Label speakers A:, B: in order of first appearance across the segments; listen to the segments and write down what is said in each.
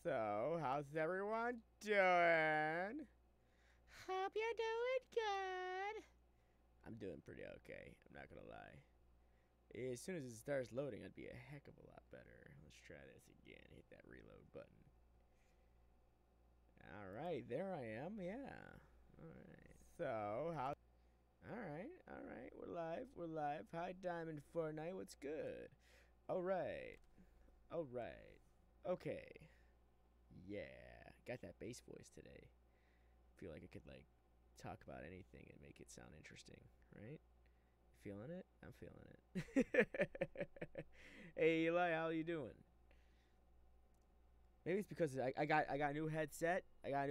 A: So, how's everyone doing? Hope you're doing good. I'm doing pretty okay, I'm not gonna lie. As soon as it starts loading, I'd be a heck of a lot better. Let's try this again. Hit that reload button. Alright, there I am, yeah. Alright. So, how. Alright, we're live. Hi, Diamond Fortnite, what's good? Alright. Okay. Yeah, got that bass voice today. Feel like I could like talk about anything and make it sound interesting, right? Feeling it? I'm feeling it. Hey Eli, how you doing? Maybe it's because I got a new headset. I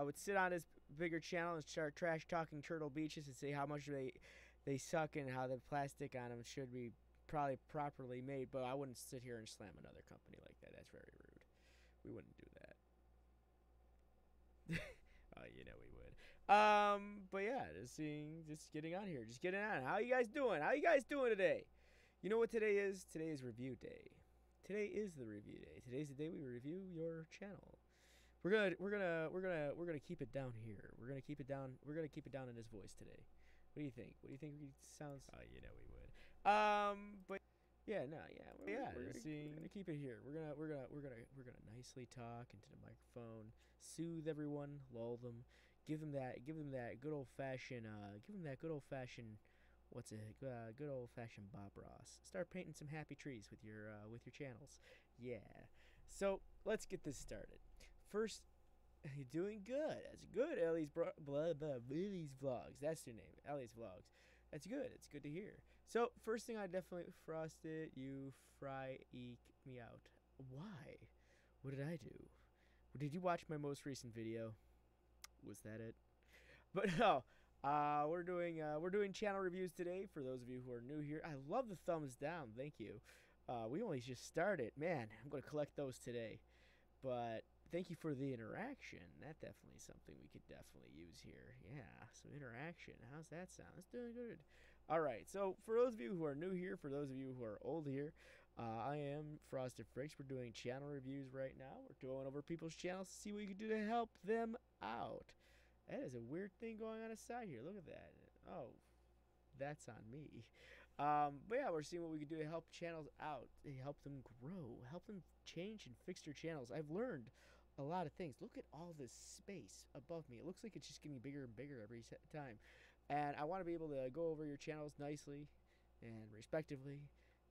A: would sit on this bigger channel and start trash talking Turtle Beaches and say how much they suck and how the plastic on them should be probably properly made. But I wouldn't sit here and slam another company like that. That's very rude. We wouldn't do that. Oh, you know we would. But yeah, just getting on here, just getting on. How you guys doing? How you guys doing today? You know what today is? Today is review day. Today is the review day. Today's the day we review your channel. We're gonna keep it down here. We're gonna keep it down. We're gonna keep it down in his voice today. What do you think? What do you think it sounds? Oh, you know we would. But yeah, no, yeah, we're gonna keep it here. We're gonna nicely talk into the microphone, soothe everyone, lull them, give them that good old fashioned, what's it? Good old fashioned Bob Ross. Start painting some happy trees with your channels. Yeah. So let's get this started. First, you're doing good. That's good. Ellie's vlogs. That's your name. Ellie's vlogs. That's good. It's good to hear. So first thing, I definitely frosted. You fry eke me out. Why? What did I do? Did you watch my most recent video? Was that it? But no. We're doing channel reviews today. For those of you who are new here, I love the thumbs down. Thank you. We only just started. Man, I'm gonna collect those today. But thank you for the interaction. That definitely is something we could definitely use here. Yeah, some interaction. How's that sound? It's doing good. All right. So for those of you who are new here, for those of you who are old here, I am Frosted Freaks. We're doing channel reviews right now. We're going over people's channels to see what we can do to help them out. That is a weird thing going on aside here. Look at that. Oh, that's on me. But yeah, we're seeing what we can do to help channels out, to help them grow, help them change and fix their channels. I've learned a lot of things. Look at all this space above me. It looks like it's just getting bigger and bigger every time. And I want to be able to go over your channels nicely and respectively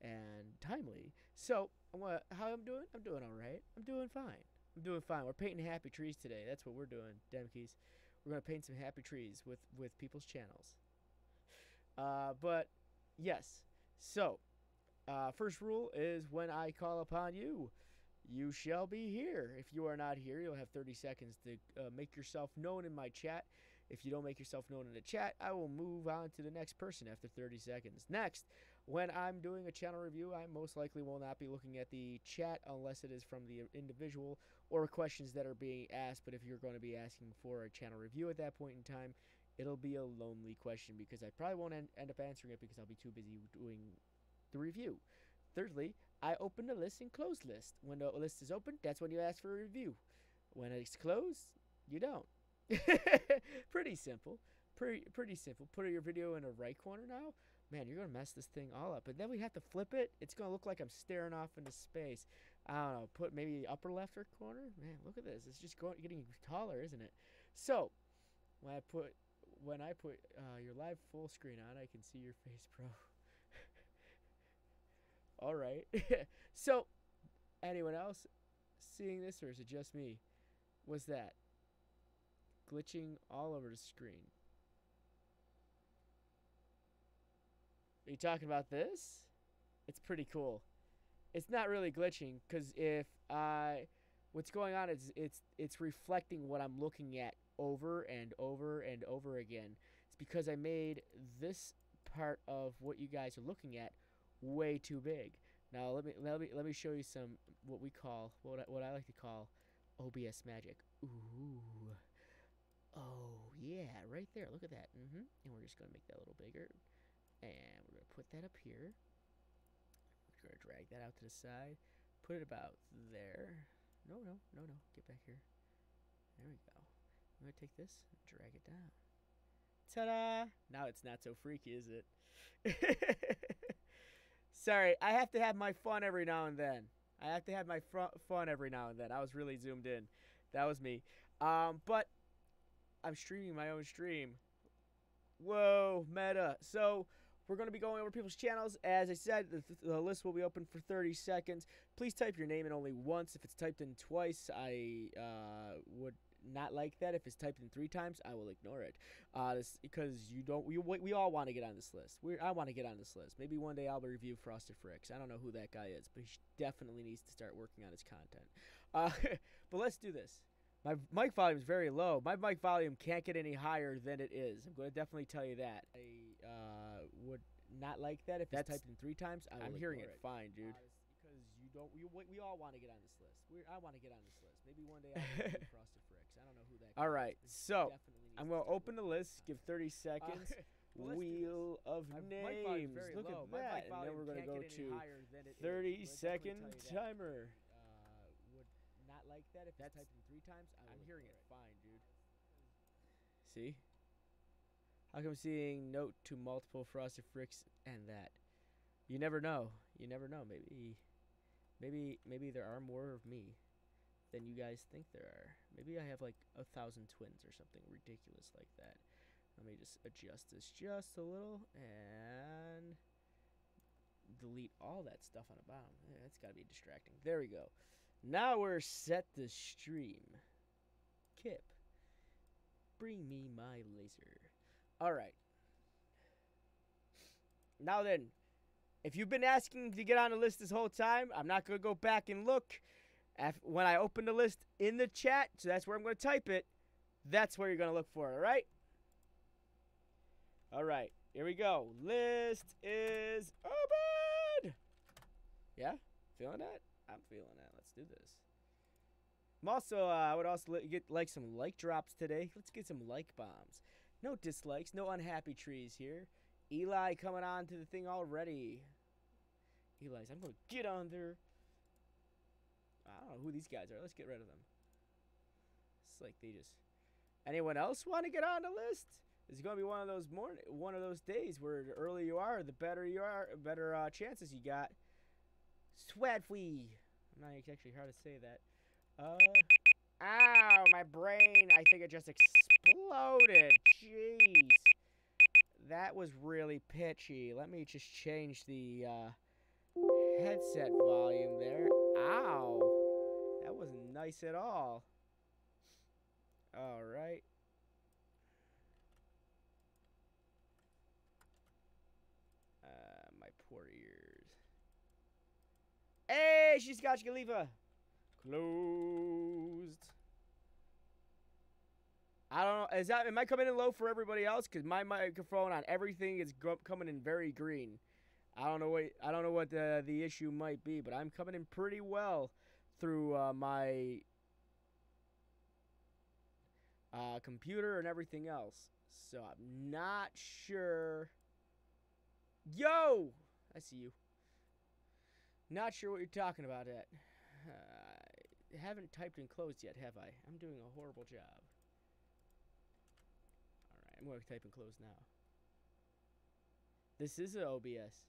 A: and timely. So, how I'm doing? I'm doing all right. I'm doing fine. We're painting happy trees today. That's what we're doing, Demkeys. We're going to paint some happy trees with people's channels. But yes, so first rule is when I call upon you, you shall be here. If you are not here, you'll have 30 seconds to make yourself known in my chat. If you don't make yourself known in the chat, I will move on to the next person after 30 seconds. Next, when I'm doing a channel review, I most likely will not be looking at the chat unless it is from the individual or questions that are being asked. But if you're going to be asking for a channel review at that point in time, it'll be a lonely question because I probably won't end up answering it because I'll be too busy doing the review. Thirdly, I open the list and close list. When the list is open, that's when you ask for a review. When it's closed, you don't. Pretty simple. Pretty simple. Put your video in the right corner now. Man, you're going to mess this thing all up. And then we have to flip it. It's going to look like I'm staring off into space. I don't know. Put maybe the upper left or corner. Man, look at this. It's just getting taller, isn't it? So, when I put your live full screen on, I can see your face, bro. All right. So, anyone else seeing this, or is it just me? What's that? Glitching all over the screen. Are you talking about this? It's pretty cool. It's not really glitching because what's going on is it's reflecting what I'm looking at over and over and over again. It's because I made this part of what you guys are looking at way too big. Now let me show you some what I like to call OBS magic. Ooh. Oh yeah, right there. Look at that. And we're just gonna make that a little bigger. And we're gonna put that up here. We're gonna drag that out to the side. put it about there. No, no, no, no. Get back here. There we go. I'm going to take this and drag it down. Ta-da! Now it's not so freaky, is it? Sorry, I have to have my fun every now and then. I have to have my fun every now and then. I was really zoomed in. That was me. But I'm streaming my own stream. Whoa, meta. So we're going to be going over people's channels. As I said, the list will be open for 30 seconds. Please type your name in only once. If it's typed in twice, I would not like that. If it's typed in 3 times, I will ignore it. Because you don't. We all want to get on this list. I want to get on this list. Maybe one day I'll review Frosted Fricks. I don't know who that guy is, but he definitely needs to start working on his content. But let's do this. My mic volume is very low. My mic volume can't get any higher than it is. I'm going to definitely tell you that. I would not like that if it's typed in 3 times. I'm hearing it fine, dude. Because you don't. We all want to get on this list. I want to get on this list. Maybe one day I'll review Frosted Fricks. I don't know who that. All right, so I'm going to open the list. Give 30 seconds. Wheel of names. Look at that. And then we're going to go to 30-second timer. Not like that if it's typed in 3 times. I'm hearing it fine, dude. See? How come seeing note to multiple Frosted Fricks and that? You never know. You never know. Maybe there are more of me than you guys think there are. Maybe I have like 1,000 twins or something ridiculous like that. Let me just adjust this just a little and delete all that stuff on the bottom. Yeah, that's got to be distracting. There we go. Now we're set to stream. Kip, bring me my laser. All right. Now then, if you've been asking to get on the list this whole time, I'm not going to go back and look. When I open the list in the chat, so that's where I'm going to type it, that's where you're going to look for it, all right? All right, here we go. List is open. Yeah? Feeling that? I'm feeling that. Let's do this. I'm also, I would also get like some like drops today. Let's get some like bombs. No dislikes, no unhappy trees here. Eli coming on to the thing already. Eli's, I'm going to get on there. I don't know who these guys are. Let's get rid of them. It's like they just... Anyone else want to get on the list? It's going to be one of those days where the earlier you are, the better you are, better chances you got. Swatfwee. I'm not actually how to say that. Ow, my brain, I think it just exploded. Jeez. That was really pitchy. Let me just change the headset volume there. Ow. That wasn't nice at all. All right. My poor ears. Hey, she's got Khalifa. Closed. I don't know. Am I coming in low for everybody else? Because my microphone on everything is coming in very green. I don't know what the issue might be, but I'm coming in pretty well through my computer and everything else. So I'm not sure. Yo! I see you. Not sure what you're talking about yet. I haven't typed in closed yet, have I? I'm doing a horrible job. Alright, I'm going to type in closed now. This is an OBS.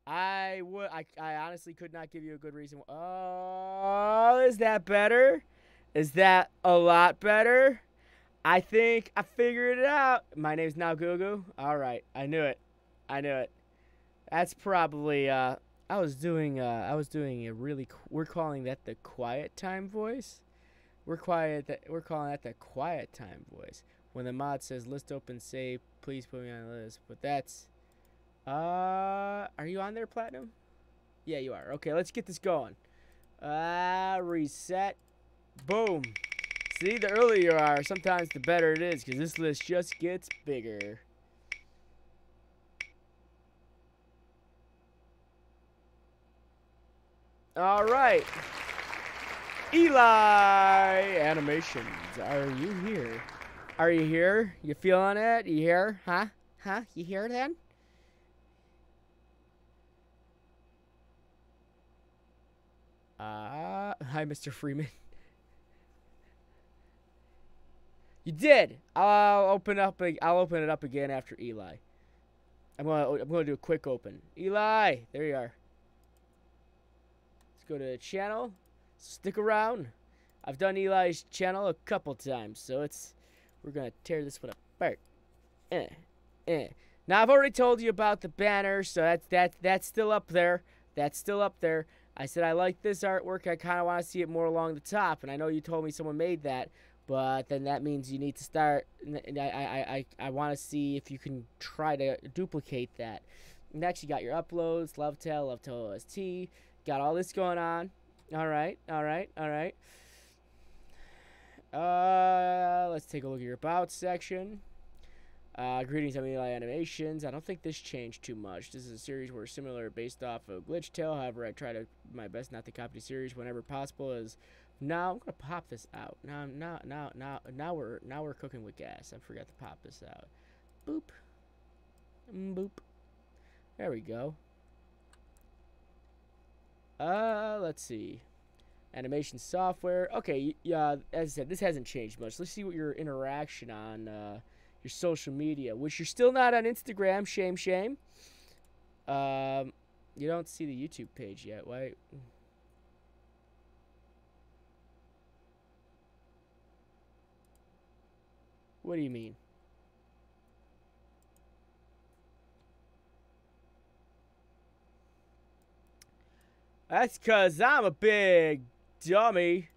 A: I honestly could not give you a good reason. Oh, is that better? Is that a lot better? I think I figured it out. My name's now Gugu. All right, I knew it. I knew it. That's probably I was doing a really we're calling that the quiet time voice. We're calling that the quiet time voice. When the mod says list open, say please put me on the list. But that's are you on there, Platinum? Yeah, you are. Okay, let's get this going. Reset. Boom. See, the earlier you are, sometimes the better it is, because this list just gets bigger. All right. Eli Animations, are you here? Are you here? You feeling it? You here? Huh? Huh? You here then? Hi, Mr. Freeman. You did. I'll open it up again after Eli. I'm gonna do a quick open. Eli, there you are. Let's go to the channel. Stick around. I've done Eli's channel a couple times, so we're gonna tear this one apart. Now I've already told you about the banner, so that's still up there. That's still up there. I said I like this artwork. I kind of want to see it more along the top, and I know you told me someone made that, but then that means you need to start. And I want to see if you can try to duplicate that. Next, you got your uploads, Lovetail OST. Got all this going on. All right. Let's take a look at your about section. Greetings, I'm Eli Animations. I don't think this changed too much. This is a series where similar based off of Glitch Tale. However, I try to my best not to copy the series whenever possible. Now I'm gonna pop this out. Now we're cooking with gas. I forgot to pop this out. Boop. Boop. There we go. Let's see. Animation software. Okay, yeah, as I said, this hasn't changed much. Let's see what your interaction on your social media, which you're still not on Instagram. Shame. You don't see the YouTube page yet. Why? What do you mean? That's because I'm a big dummy.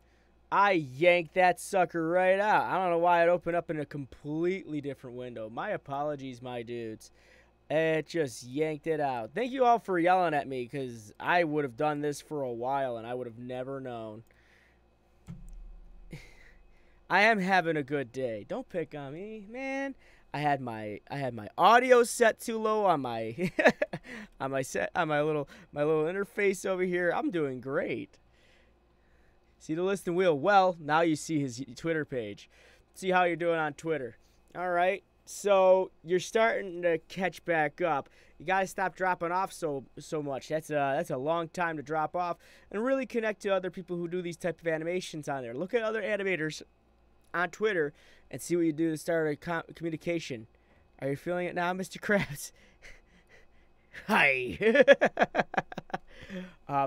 A: I yanked that sucker right out. I don't know why it opened up in a completely different window. My apologies, my dudes. It just yanked it out. Thank you all for yelling at me, because I would have done this for a while and I would have never known. I am having a good day. Don't pick on me, man. I had my audio set too low on my on my little interface over here. I'm doing great. See the list and wheel? Well, now you see his Twitter page. See how you're doing on Twitter. All right. So you're starting to catch back up. You gotta stop dropping off so much. That's a long time to drop off, and really connect to other people who do these type of animations on there. Look at other animators on Twitter and see what you do to start a communication. Are you feeling it now, Mr. Krabs? Hi.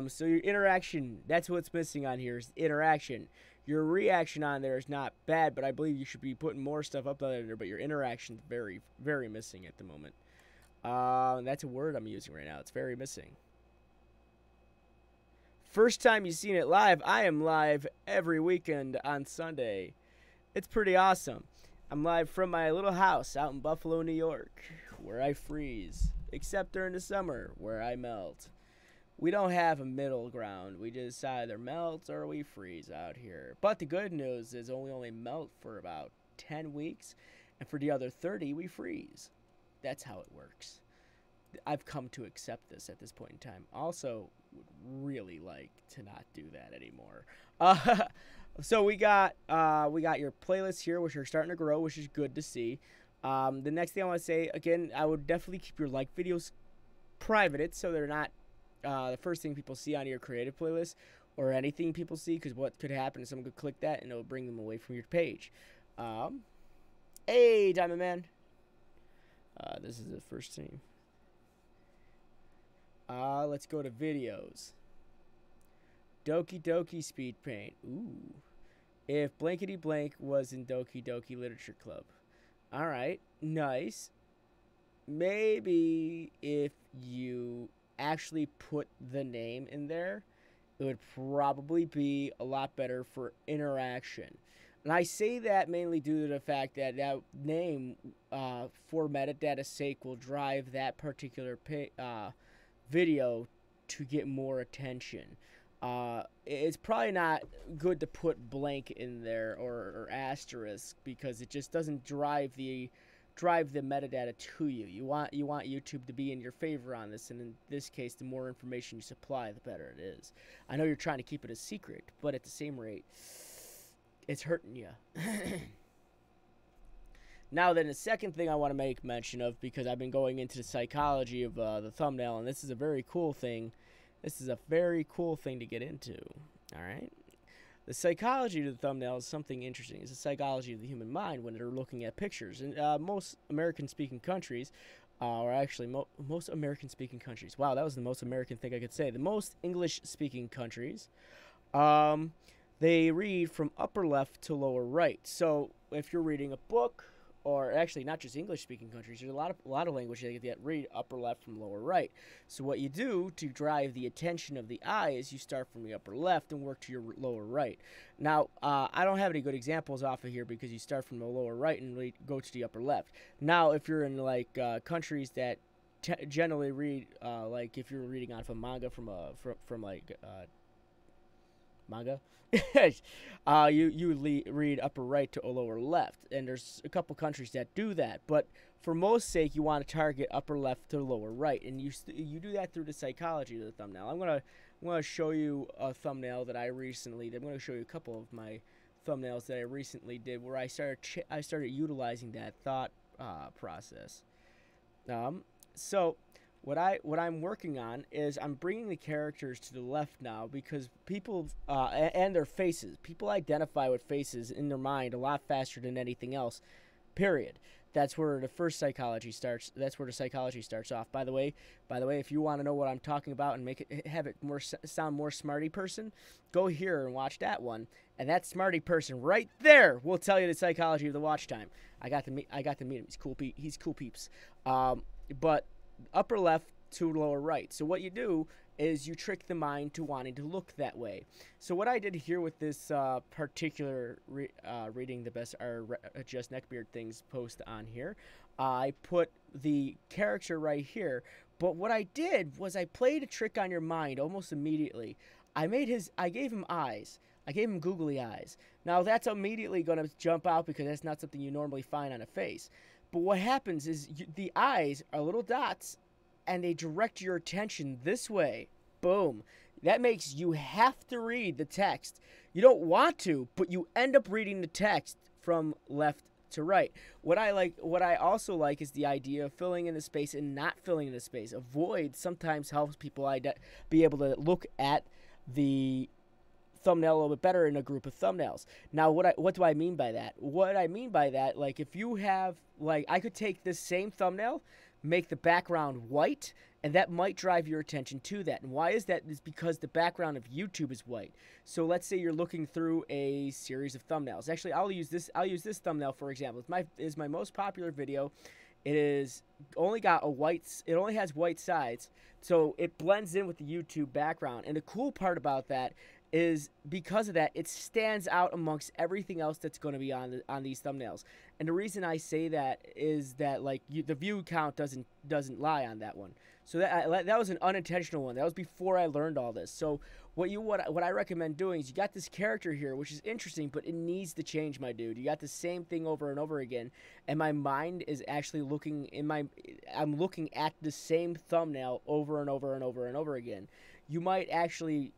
A: So your interaction, that's what's missing on here, is interaction. Your reaction on there is not bad, but I believe you should be putting more stuff up there, but your interaction's very, very missing at the moment. That's a word I'm using right now. It's very missing. First time you've seen it live, I am live every weekend on Sunday. It's pretty awesome. I'm live from my little house out in Buffalo, New York, where I freeze, except during the summer, where I melt. We don't have a middle ground. We just either melt or we freeze out here. But the good news is we only melt for about 10 weeks, and for the other 30, we freeze. That's how it works. I've come to accept this at this point in time. Also, would really like to not do that anymore. So we got your playlists here, which are starting to grow, which is good to see. The next thing I want to say, again, I would definitely keep your like videos privated, so they're not the first thing people see on your creative playlist or anything people see, because what could happen is someone could click that and it'll bring them away from your page. Hey, Diamond Man. This is the first team. Let's go to videos. Doki Doki Speed Paint. Ooh. If Blankety Blank was in Doki Doki Literature Club. Alright, nice. Maybe if you actually put the name in there, it would probably be a lot better for interaction. And I say that mainly due to the fact that that name, for metadata's sake, will drive that particular video to get more attention. It's probably not good to put blank in there or asterisk, because it just doesn't drive the metadata to you. You want YouTube to be in your favor on this, and in this case, the more information you supply, the better it is. I know you're trying to keep it a secret, but at the same rate, it's hurting you. Now then, the second thing I want to make mention of, because I've been going into the psychology of the thumbnail, and this is a very cool thing This is a very cool thing to get into. All right. The psychology of the thumbnail is something interesting. It's the psychology of the human mind when they're looking at pictures. And most American-speaking countries, or actually most American-speaking countries. Wow, that was the most American thing I could say. The most English-speaking countries, they read from upper left to lower right. So if you're reading a book, or actually not just English-speaking countries, there's a lot of language that read upper left from lower right. So what you do to drive the attention of the eye is you start from the upper left and work to your lower right. Now, I don't have any good examples off of here because you start from the lower right and go to the upper left. Now, if you're in like countries that generally read, like if you're reading off a manga from manga, you read upper right to lower left, and there's a couple countries that do that, but for most sake you want to target upper left to lower right, and you do that through the psychology of the thumbnail. I'm gonna show you a thumbnail that I recently did. I'm gonna show you a couple of my thumbnails that I recently did where I started utilizing that thought process. So what I'm working on is I'm bringing the characters to the left now because people and their faces. People identify with faces in their mind a lot faster than anything else. Period. That's where the first psychology starts. That's where the psychology starts off. By the way, if you want to know what I'm talking about and have it sound more smarty person, go here and watch that one. And that smarty person right there will tell you the psychology of the watch time. I got to meet him. He's cool peeps. But upper left to lower right. So what you do is you trick the mind to wanting to look that way. So what I did here with this particular reading the best or just neckbeard things post on here, I put the character right here. But what I did was I played a trick on your mind almost immediately. I gave him eyes. I gave him googly eyes. Now that's immediately going to jump out because that's not something you normally find on a face. But what happens is the eyes are little dots, and they direct your attention this way. Boom. That makes you have to read the text. You don't want to, but you end up reading the text from left to right. What I also like is the idea of filling in the space and not filling in the space. A void sometimes helps people be able to look at the thumbnail a little bit better in a group of thumbnails. Now, what do I mean by that? What I mean by that, like if you have, like I could take this same thumbnail, make the background white, and that might drive your attention to that. And why is that? Is because the background of YouTube is white. So let's say you're looking through a series of thumbnails. Actually, I'll use this thumbnail for example. It's my most popular video. It only has white sides, so it blends in with the YouTube background. And the cool part about that is because of that, it stands out amongst everything else that's going to be on these thumbnails. And the reason I say that is that the view count doesn't lie on that one. So that was an unintentional one. That was before I learned all this. So what I recommend doing is you got this character here, which is interesting, but it needs to change, my dude. You got the same thing over and over again, and my mind is actually I'm looking at the same thumbnail over and over and over and over again. You might actually.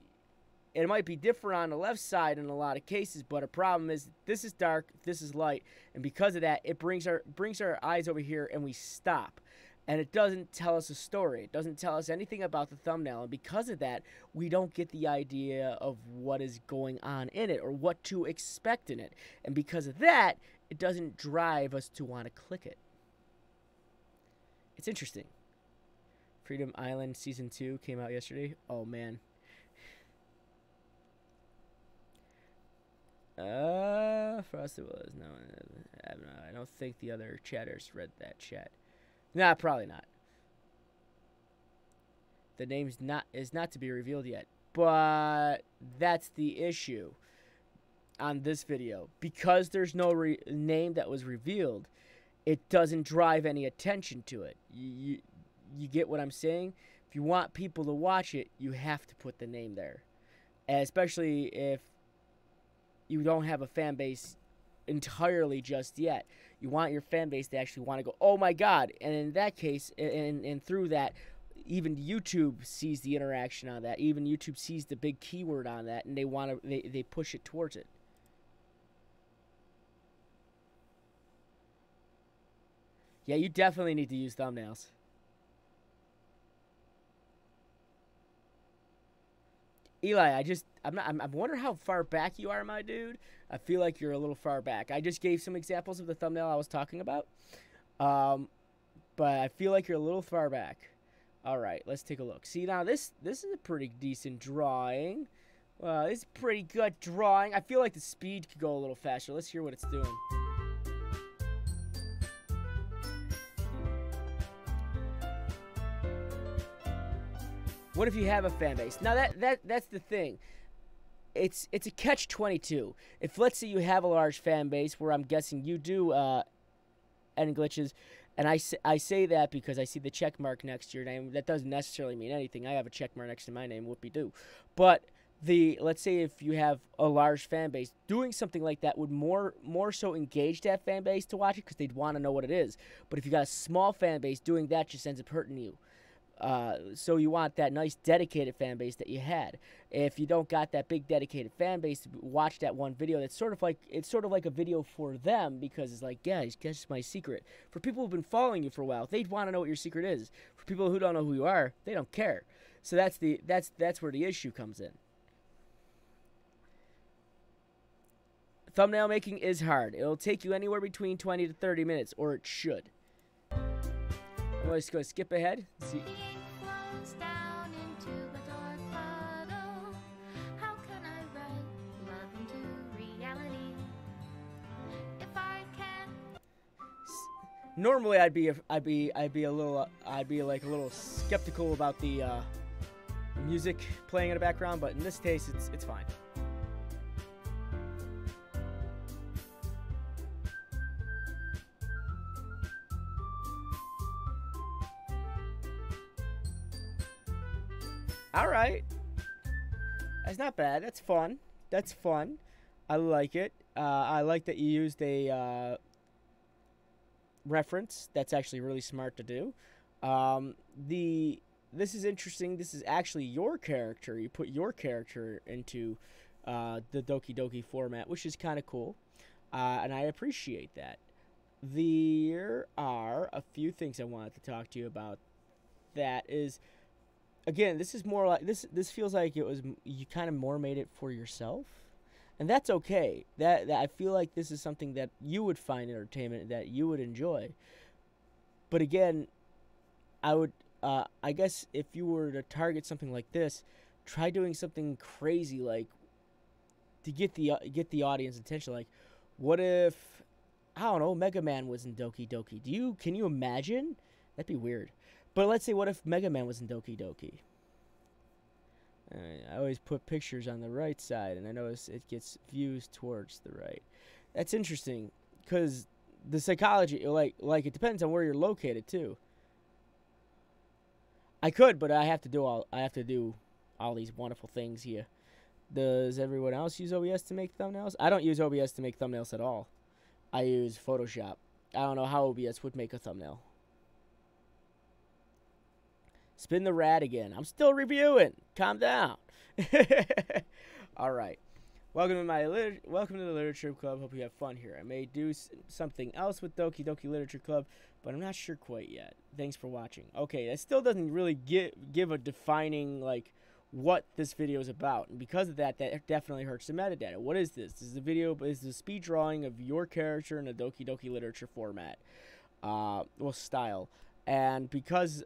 A: It might be different on the left side in a lot of cases, but a problem is this is dark, this is light, and because of that, it brings our eyes over here and we stop. And it doesn't tell us a story. It doesn't tell us anything about the thumbnail, and because of that, we don't get the idea of what is going on in it or what to expect in it. And because of that, it doesn't drive us to want to click it. It's interesting. Freedom Island Season 2 came out yesterday. Oh, man. Frosted was no. I don't think the other chatters read that chat. Nah, probably not. The name is not to be revealed yet, but that's the issue on this video because there's no name that was revealed. It doesn't drive any attention to it. You get what I'm saying? If you want people to watch it, you have to put the name there, and especially if you don't have a fan base entirely just yet. You want your fan base to actually want to go, oh my God. And in that case, and through that, even YouTube sees the interaction on that. Even YouTube sees the big keyword on that, and they push it towards it. Yeah, you definitely need to use thumbnails. Eli, I'm wondering how far back you are, my dude. I feel like you're a little far back. I just gave some examples of the thumbnail I was talking about. But I feel like you're a little far back. All right, let's take a look. See, now this is a pretty decent drawing. It's a pretty good drawing. I feel like the speed could go a little faster. Let's hear what it's doing. What if you have a fan base? Now that's the thing. It's a catch-22. If let's say you have a large fan base, where I'm guessing you do, end glitches, and I say that because I see the check mark next to your name. That doesn't necessarily mean anything. I have a check mark next to my name, whoopie-doo. But let's say if you have a large fan base, doing something like that would more so engage that fan base to watch it because they'd want to know what it is. But if you got a small fan base, doing that just ends up hurting you. So you want that nice dedicated fan base that you had. If you don't got that big dedicated fan base to watch that one video, it's sort of like a video for them, because it's like, guys, guess my secret. For people who've been following you for a while, they'd want to know what your secret is. For people who don't know who you are, they don't care. So that's where the issue comes in. Thumbnail making is hard. It'll take you anywhere between 20 to 30 minutes, or it should. I'm just going to skip ahead. See. Normally, I'd be a little skeptical about the music playing in the background, but in this case, it's fine. All right, that's not bad. That's fun. That's fun. I like it. I like that you used a reference. That's actually really smart to do. This is interesting. This is actually your character. You put your character into the Doki Doki format, which is kind of cool, and I appreciate that. There are a few things I wanted to talk to you about. That is, again, this is more like this feels like it was, you kind of more made it for yourself, and that's okay. That I feel like this is something that you would find entertainment, that you would enjoy. But again, I guess if you were to target something like this, try doing something crazy, like to get the audience attention. Like, what if, I don't know, Mega Man was in Doki Doki? Can you imagine? That'd be weird. But let's say, what if Mega Man was in Doki Doki? I always put pictures on the right side, and I notice it gets views towards the right. That's interesting, because the psychology, like it depends on where you're located too. I could, but I have to do all these wonderful things here. Does everyone else use OBS to make thumbnails? I don't use OBS to make thumbnails at all. I use Photoshop. I don't know how OBS would make a thumbnail. Spin the rad again. I'm still reviewing. Calm down. All right. Welcome to the Literature Club. Hope you have fun here. I may do something else with Doki Doki Literature Club, but I'm not sure quite yet. Thanks for watching. Okay, that still doesn't really give a defining, like, what this video is about, and because of that, that definitely hurts the metadata. What is this? This is a video, is the speed drawing of your character in a Doki Doki Literature format, style, and because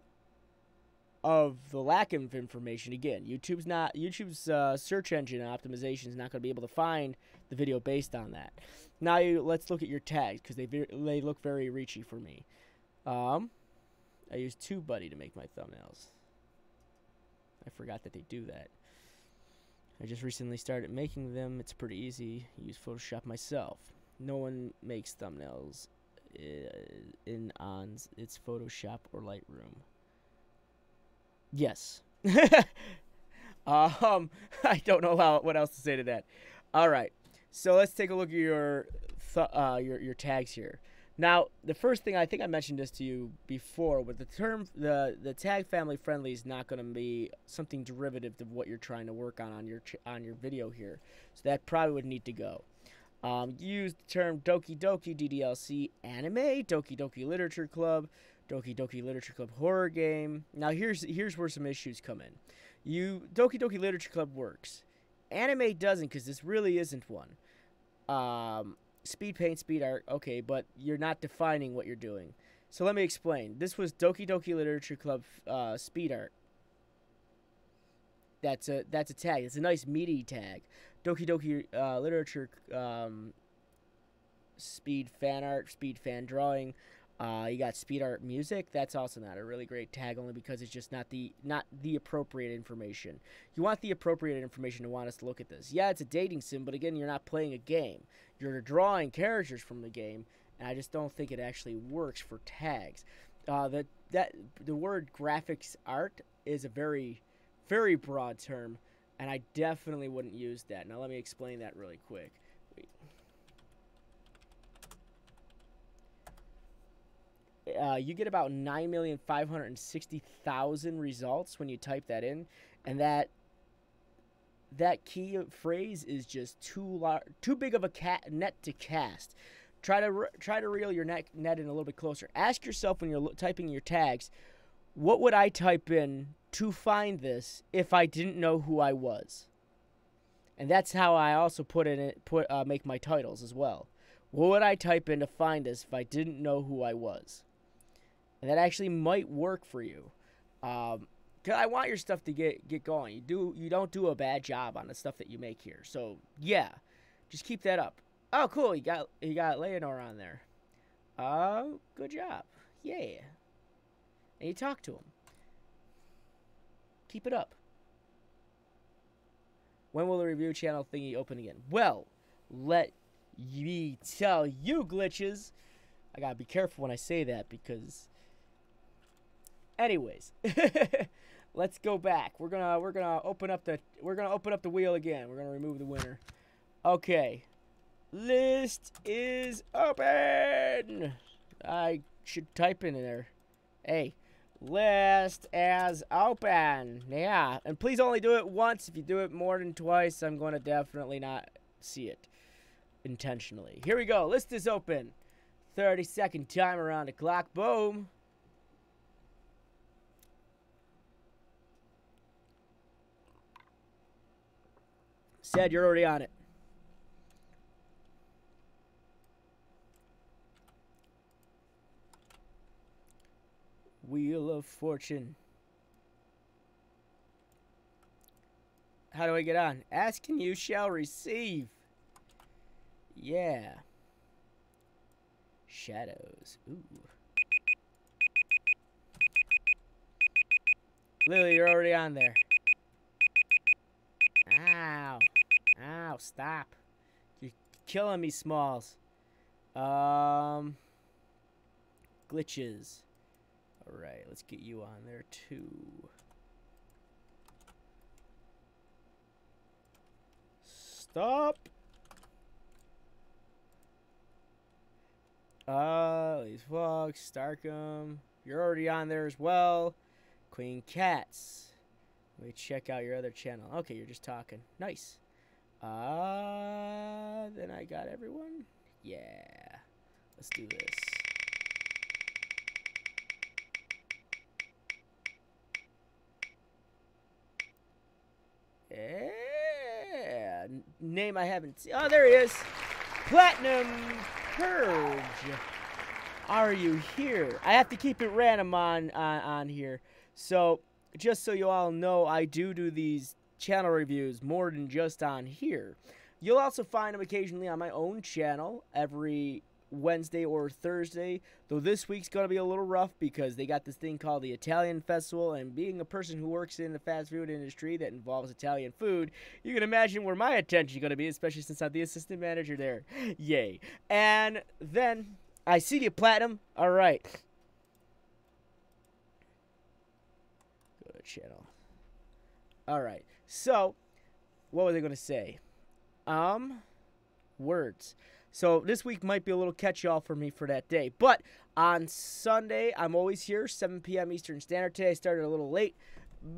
A: of the lack of information, again, YouTube's search engine optimization is not going to be able to find the video based on that. Now let's look at your tags, because they look very reachy for me. I use TubeBuddy to make my thumbnails. I forgot that they do that. I just recently started making them. It's pretty easy. I use Photoshop myself. No one makes thumbnails on its Photoshop or Lightroom. Yes. I don't know what else to say to that. All right, so let's take a look at your tags here. Now, the first thing, I think I mentioned this to you before, but the term the tag family friendly is not going to be something derivative of what you're trying to work on your video here. So that probably would need to go. Use the term Doki Doki DDLC anime, Doki Doki Literature Club, Doki Doki Literature Club horror game. Now here's where some issues come in. Doki Doki Literature Club works. Anime doesn't, because this really isn't one. Speed paint, speed art, okay, but you're not defining what you're doing. So let me explain. This was Doki Doki Literature Club speed art. That's a tag. It's a nice meaty tag. Doki Doki Literature speed fan art, speed fan drawing. You got speed art music. That's also not a really great tag, only because it's just not the appropriate information. You want the appropriate information to want us to look at this. Yeah, it's a dating sim, but again, you're not playing a game. You're drawing characters from the game, and I just don't think it actually works for tags. The word graphics art is a very, very broad term, and I definitely wouldn't use that. Now let me explain that really quick. You get about 9,560,000 results when you type that in, and that key phrase is just too big of a net to cast. Try to reel your net in a little bit closer. Ask yourself when you're typing your tags, what would I type in to find this if I didn't know who I was? And that's how I also make my titles as well. What would I type in to find this if I didn't know who I was? And that actually might work for you. Cause I want your stuff to get going. You don't do a bad job on the stuff that you make here. So yeah, just keep that up. Oh, cool. You got Leonor on there. Good job. Yeah. And you talk to him. Keep it up. When will the review channel thingy open again? Well, let me tell you, glitches. I gotta be careful when I say that because. Anyways, let's go back. We're gonna open up the wheel again. We're gonna remove the winner. Okay, list is open. I should type in there. Hey, list as open. Yeah, and please only do it once. If you do it more than twice, I'm going to definitely not see it intentionally. Here we go. List is open. 30-second timer on the clock. Boom. Said you're already on it. Wheel of Fortune. How do I get on? Ask and you shall receive. Yeah. Shadows. Ooh. Lily, you're already on there. Ow. Ow, stop. You're killing me, Smalls. Glitches. Alright, let's get you on there too. Stop. These Fox, Starcom. You're already on there as well. Queen Cats. Let me check out your other channel. Okay, you're just talking. Nice. Then I got everyone. Yeah. Let's do this. Yeah. Name I haven't seen. Oh, there he is. Platinum Purge. Are you here? I have to keep it random on here. So, just so you all know, I do these channel reviews more than just on here. You'll also find them occasionally on my own channel every Wednesday or Thursday, though this week's going to be a little rough because they got this thing called the Italian Festival, and being a person who works in the fast food industry that involves Italian food, you can imagine where my attention is going to be, especially since I'm the assistant manager there. Yay. And then, I see you, Platinum. All right. Go to channel. All right. So, what was I going to say? Words. So, this week might be a little catch-all for me for that day. But, on Sunday, I'm always here, 7 p.m. Eastern Standard. Today, I started a little late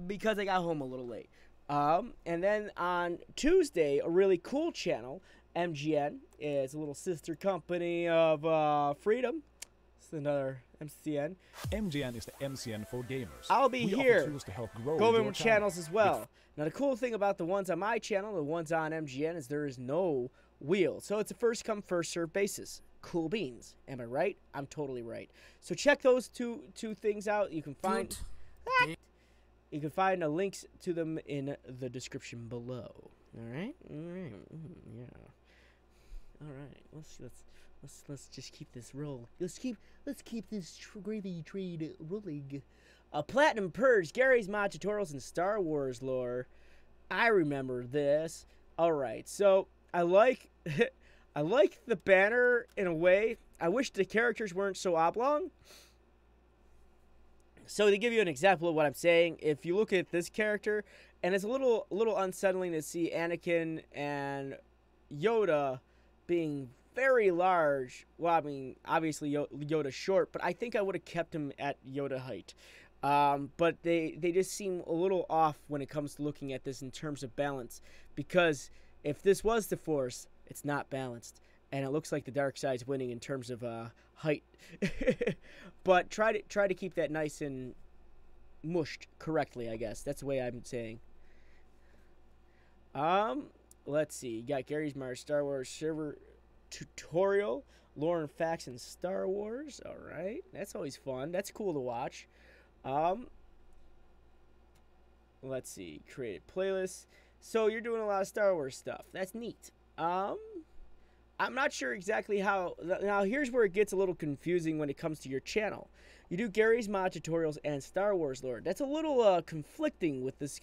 A: because I got home a little late. And then on Tuesday, a really cool channel, MGN, is a little sister company of Freedom. It's another MCN.
B: MGN is the MCN for gamers.
A: I'll be
B: we
A: here.
B: offer tools to help grow
A: Go
B: your
A: channels as well. Now, the cool thing about the ones on my channel, the ones on MGN, is there is no wheel. So it's a first come, first serve basis. Cool beans. Am I right? I'm totally right. So check those two things out. You can find the links to them in the description below. All right? All right. Yeah. All right. Let's just keep this roll. Let's keep this gravy trade rolling. Platinum Purge, Gary's mod tutorials and Star Wars lore. I remember this. All right. So I like I like the banner in a way. I wish the characters weren't so oblong. So to give you an example of what I'm saying, if you look at this character, and it's a little unsettling to see Anakin and Yoda being very large. Well, I mean, obviously Yoda's short, but I think I would have kept him at Yoda height. But they just seem a little off when it comes to looking at this in terms of balance, because if this was the Force, it's not balanced, and it looks like the dark side's winning in terms of height. But try to keep that nice and mushed correctly, I guess. That's the way I'm saying. Let's see. You got Gary's Mars Star Wars server tutorial, lore and facts in Star Wars. All right, that's always fun. That's cool to watch. Let's see. Create a playlist. So you're doing a lot of Star Wars stuff. That's neat. I'm not sure exactly how. Now, here's where it gets a little confusing when it comes to your channel. You do Gary's mod tutorials and Star Wars lore. That's a little conflicting with this.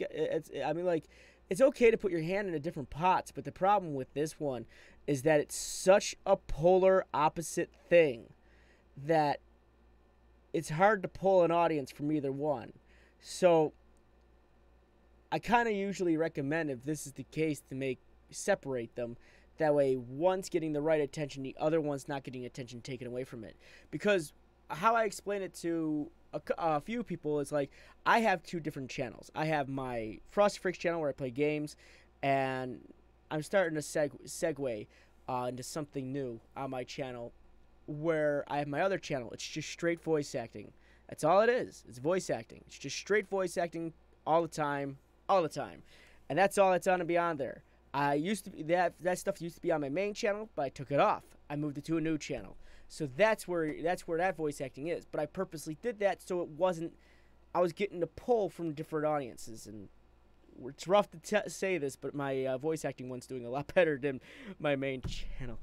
A: I mean, like, it's okay to put your hand into different pots, but the problem with this one is that it's such a polar opposite thing that it's hard to pull an audience from either one. So I kind of usually recommend, if this is the case, to separate them. That way, one's getting the right attention, the other one's not getting attention taken away from it. Because how I explain it to a few people is like, I have two different channels. I have my Frosty Freaks channel where I play games, and I'm starting to segue into something new on my channel where I have my other channel. It's just straight voice acting. That's all it is. It's voice acting. It's just straight voice acting all the time. And that's all that's on and beyond there. I used to be that stuff used to be on my main channel, but I took it off. I moved it to a new channel. So that's where that voice acting is. But I purposely did that so it wasn't. I was getting a pull from different audiences, and it's rough to say this, but my voice acting one's doing a lot better than my main channel.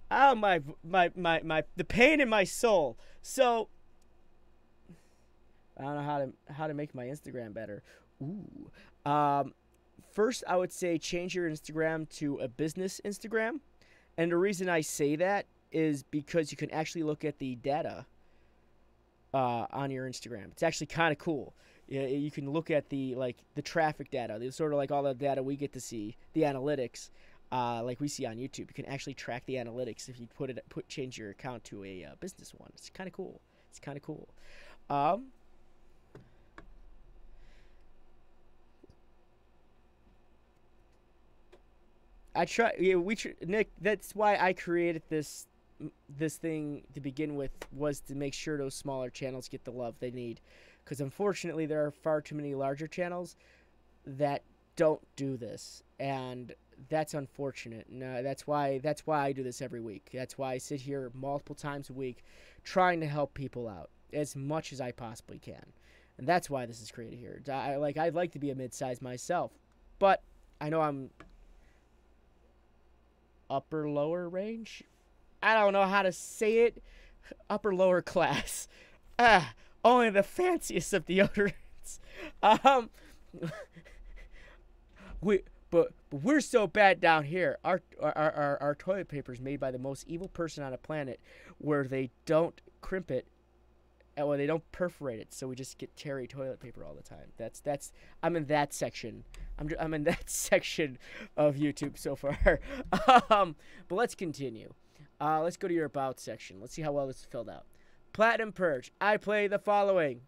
A: Oh, my the pain in my soul. So I don't know how to make my Instagram better. Ooh. First, I would say change your Instagram to a business Instagram. And the reason I say that is because you can actually look at the data on your Instagram. It's actually kind of cool. You can look at the traffic data. It's sort of like all the data we get to see, the analytics, like we see on YouTube. You can actually track the analytics if you change your account to a business one. It's kind of cool. Nick, that's why I created this thing to begin with, was to make sure those smaller channels get the love they need, because unfortunately there are far too many larger channels that don't do this, and that's unfortunate. And that's why I do this every week. That's why I sit here multiple times a week trying to help people out as much as I possibly can, and that's why this is created here. I'd like to be a mid-size myself, but I know I'm upper lower range. I don't know how to say it. Upper lower class. Only the fanciest of deodorants. But we're so bad down here. Our toilet paper is made by the most evil person on the planet, where they don't crimp it, or they don't perforate it, so we just get terry toilet paper all the time. I'm in that section. I'm in that section of YouTube so far. But let's continue. Let's go to your about section. Let's see how well this is filled out. Platinum Purge. I play the following.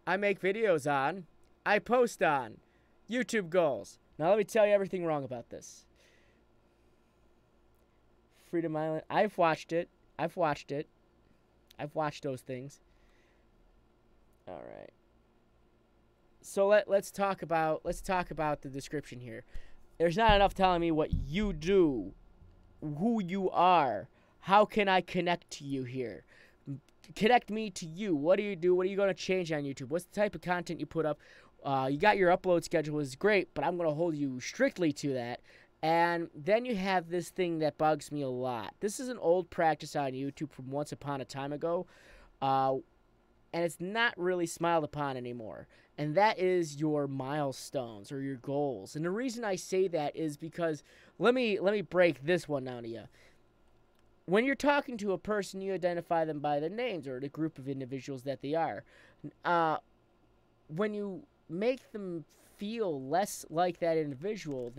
A: I make videos on. I post on. YouTube goals. Now let me tell you everything wrong about this. Freedom Island. I've watched it. I've watched those things. All right. So let's talk about the description here. There's not enough telling me what you do, who you are. How can I connect to you here? Connect me to you. What do you do? What are you going to change on YouTube? What's the type of content you put up? You got your upload schedule is great, but I'm going to hold you strictly to that. And then you have this thing that bugs me a lot. This is an old practice on YouTube from once upon a time ago, and it's not really smiled upon anymore. And that is your milestones or your goals. And the reason I say that is because let me break this one down to you. When you're talking to a person, you identify them by their names or the group of individuals that they are. When you make them feel less like that individual,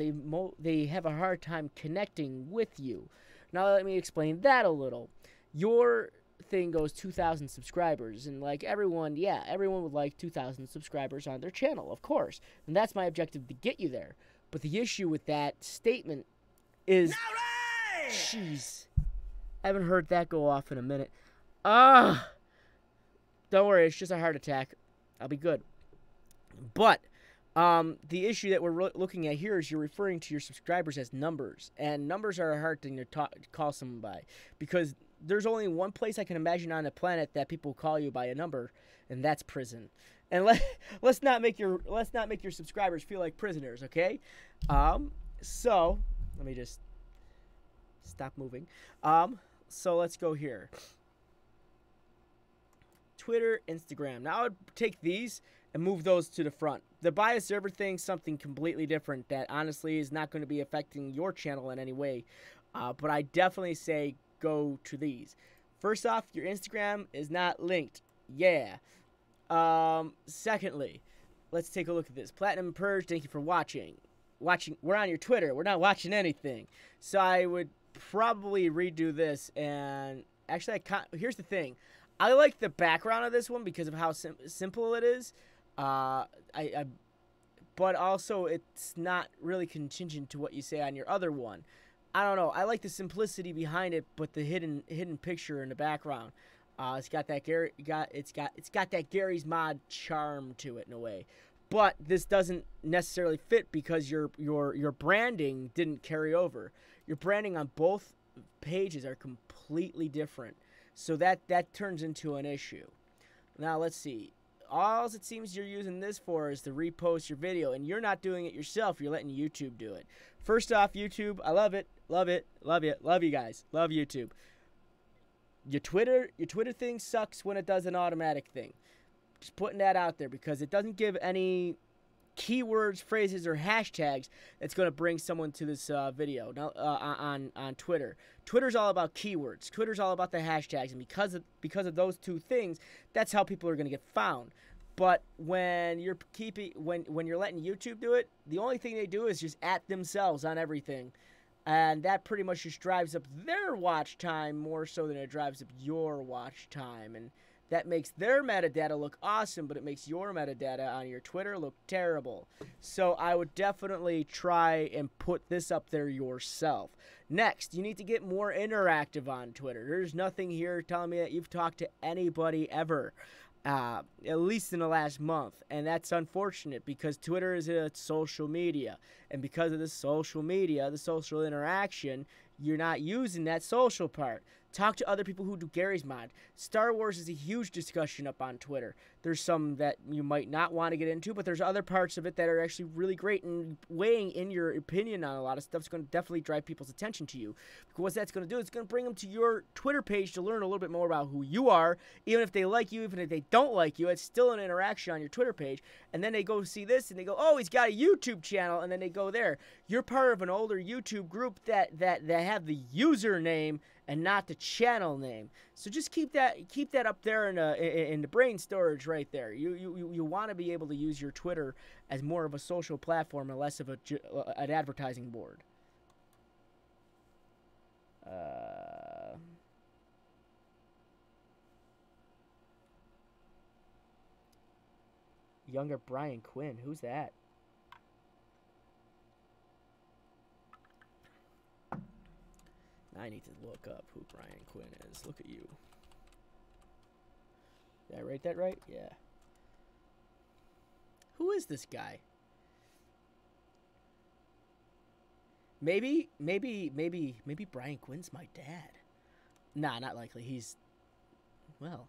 A: they have a hard time connecting with you. Now let me explain that a little. Your thing goes 2,000 subscribers, and like everyone would like 2,000 subscribers on their channel, of course, and that's my objective, to get you there. But the issue with that statement is, jeez, I haven't heard that go off in a minute. Don't worry, it's just a heart attack. I'll be good. But the issue that we're looking at here is you're referring to your subscribers as numbers, and numbers are a hard thing to call someone by, because there's only one place I can imagine on the planet that people call you by a number, and that's prison. And let's not make your subscribers feel like prisoners, okay? So let me just stop moving. So let's go here. Twitter, Instagram. Now I would take these and move those to the front. The bias server thing, something completely different that honestly is not going to be affecting your channel in any way. But I definitely say go to these. First off, your Instagram is not linked. Yeah. Secondly, let's take a look at this. Platinum Purge, thank you for watching. We're on your Twitter. We're not watching anything. So I would probably redo this. And actually, here's the thing. I like the background of this one because of how simple it is. But also it's not really contingent to what you say on your other one. I don't know. I like the simplicity behind it, but the hidden picture in the background. It's got that Gary's Mod charm to it in a way. But this doesn't necessarily fit because your branding didn't carry over. Your branding on both pages are completely different. So that turns into an issue. Now let's see. All it seems you're using this for is to repost your video, and you're not doing it yourself. You're letting YouTube do it. First off, YouTube, I love it. Love it. Love it. Love you guys. Love YouTube. Your Twitter thing sucks when it does an automatic thing. Just putting that out there because it doesn't give any keywords, phrases, or hashtags that's going to bring someone to this video. Now on Twitter. Twitter's all about keywords. Twitter's all about the hashtags, and because of those two things, that's how people are going to get found. But when you're when you're letting YouTube do it, the only thing they do is just at themselves on everything. And that pretty much just drives up their watch time more so than it drives up your watch time. And that makes their metadata look awesome, but it makes your metadata on your Twitter look terrible. So I would definitely try and put this up there yourself. Next, you need to get more interactive on Twitter. There's nothing here telling me that you've talked to anybody ever, at least in the last month. And that's unfortunate because Twitter is a social media. And because of the social media, the social interaction, you're not using that social part. Talk to other people who do Gary's Mod. Star Wars is a huge discussion up on Twitter. There's some that you might not want to get into, but there's other parts of it that are actually really great, and weighing in your opinion on a lot of stuff is going to definitely drive people's attention to you. Because what that's going to do, it's going to bring them to your Twitter page to learn a little bit more about who you are. Even if they like you, even if they don't like you, it's still an interaction on your Twitter page. And then they go see this and they go, oh, he's got a YouTube channel, and then they go there. You're part of an older YouTube group that have the username and not the channel name. So just keep that up there in the brain storage right there. You want to be able to use your Twitter as more of a social platform and less of an advertising board. Younger Brian Quinn, who's that? I need to look up who Brian Quinn is. Look at you. Did I write that right? Yeah. Who is this guy? Maybe Brian Quinn's my dad. Nah, not likely. He's, well,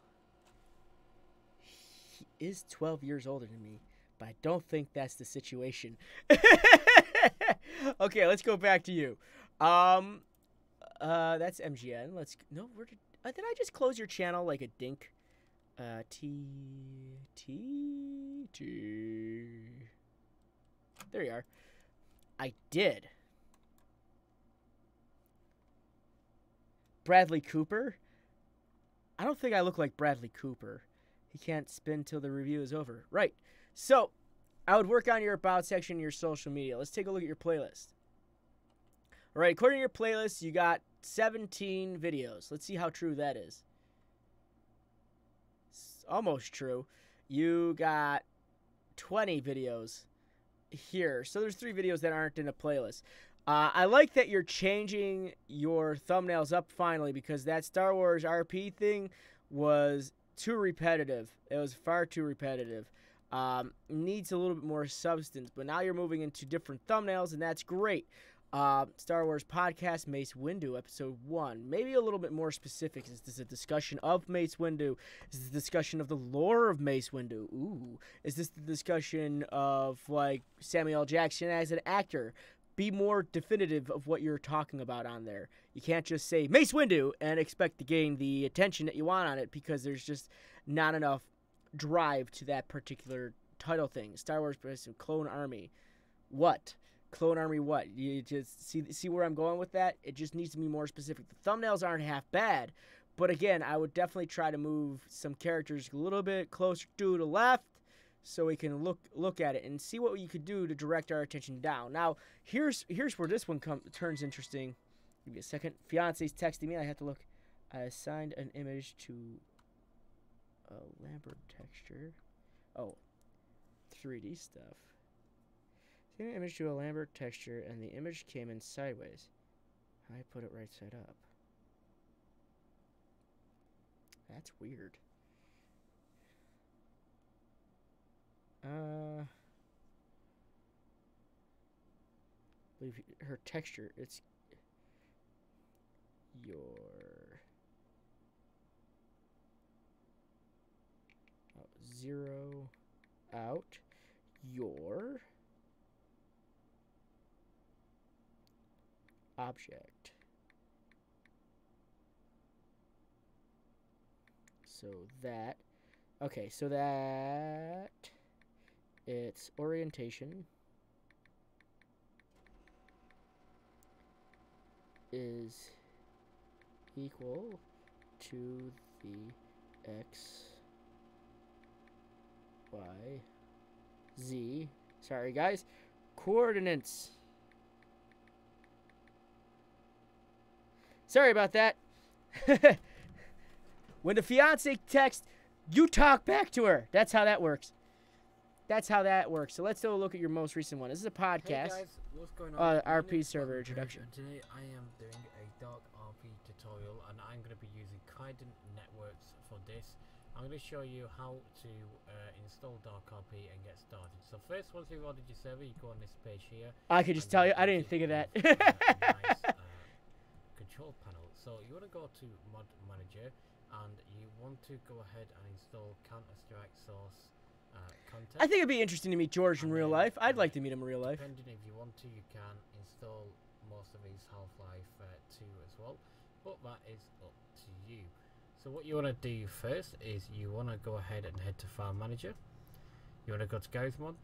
A: he is 12 years older than me, but I don't think that's the situation. Okay, let's go back to you. That's MGN. Did I just close your channel like a dink? T. There you are. I did. Bradley Cooper? I don't think I look like Bradley Cooper. He can't spin till the review is over. Right. So, I would work on your About section in your social media. Let's take a look at your playlist. All right, according to your playlist, you got 17 videos. Let's see how true that is. It's almost true. You got 20 videos here. So there's 3 videos that aren't in a playlist. I like that you're changing your thumbnails up finally, because that Star Wars RP thing was too repetitive. It was far too repetitive. Needs a little bit more substance, but now you're moving into different thumbnails, and that's great. Star Wars Podcast, Mace Windu, Episode 1. Maybe a little bit more specific. Is this a discussion of Mace Windu? Is this a discussion of the lore of Mace Windu? Ooh. Is this the discussion of, like, Samuel L. Jackson as an actor? Be more definitive of what you're talking about on there. You can't just say Mace Windu and expect to gain the attention that you want on it, because there's just not enough drive to that particular title thing. Star Wars Clone Army. What? Clone Army what? You just see where I'm going with that? It just needs to be more specific. The thumbnails aren't half bad, but again, I would definitely try to move some characters a little bit closer to the left, so we can look at it and see what you could do to direct our attention down. Now, here's where this one turns interesting. Give me a second. Fiance's texting me. I have to look. I assigned an image to a Lambert texture. Oh, 3D stuff. Assigned an image to a Lambert texture, and the image came in sideways. I put it right side up. That's weird. Leave her texture. It's your zero out your object. So that, okay, so that its orientation is equal to the X, Y, Z, sorry guys, coordinates. Sorry about that. When the fiance texts, you talk back to her. That's how that works. That's how that works. So let's take a look at your most recent one. This is a podcast.
C: Hey guys, what's going on?
A: RP server introduction.
C: Today I am doing a dark RP tutorial, and I'm going to be using Kaiden networks for this. I'm going to show you how to install dark RP and get started. So first, once you've ordered your server, you go on this page here.
A: I could just tell you, I didn't think of that.
C: Nice control panel. So you want to go to Mod Manager, and you want to go ahead and install Counter-Strike source content.
A: I think it'd be interesting to meet George in real life. I'd like to meet him in real life.
C: Depending if you want to, you can install most of his Half-Life 2 as well, but that is up to you. So what you want to do first is you want to go ahead and head to File Manager. You want to go to Guys Mod.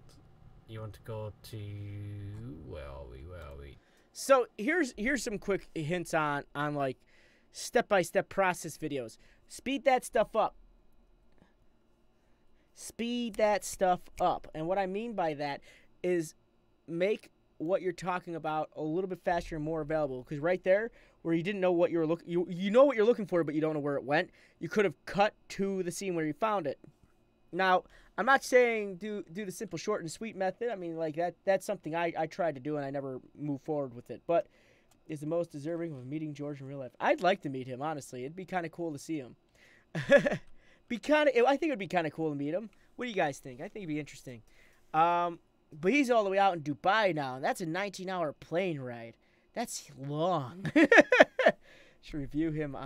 C: You want to go to, where are we?
A: So here's some quick hints on like step-by-step process videos. Speed that stuff up. Speed that stuff up. And what I mean by that is make what you're talking about a little bit faster and more available. Because right there, where you didn't know what you were looking, you know what you're looking for, but you don't know where it went. You could have cut to the scene where you found it. Now, I'm not saying do the simple short and sweet method. I mean, like that's something I tried to do and I never moved forward with it. But is the most deserving of meeting George in real life. I'd like to meet him, honestly. It'd be kind of cool to see him. I think it'd be kind of cool to meet him. What do you guys think? I think it'd be interesting. But he's all the way out in Dubai now, and that's a 19-hour plane ride. That's long. Should review him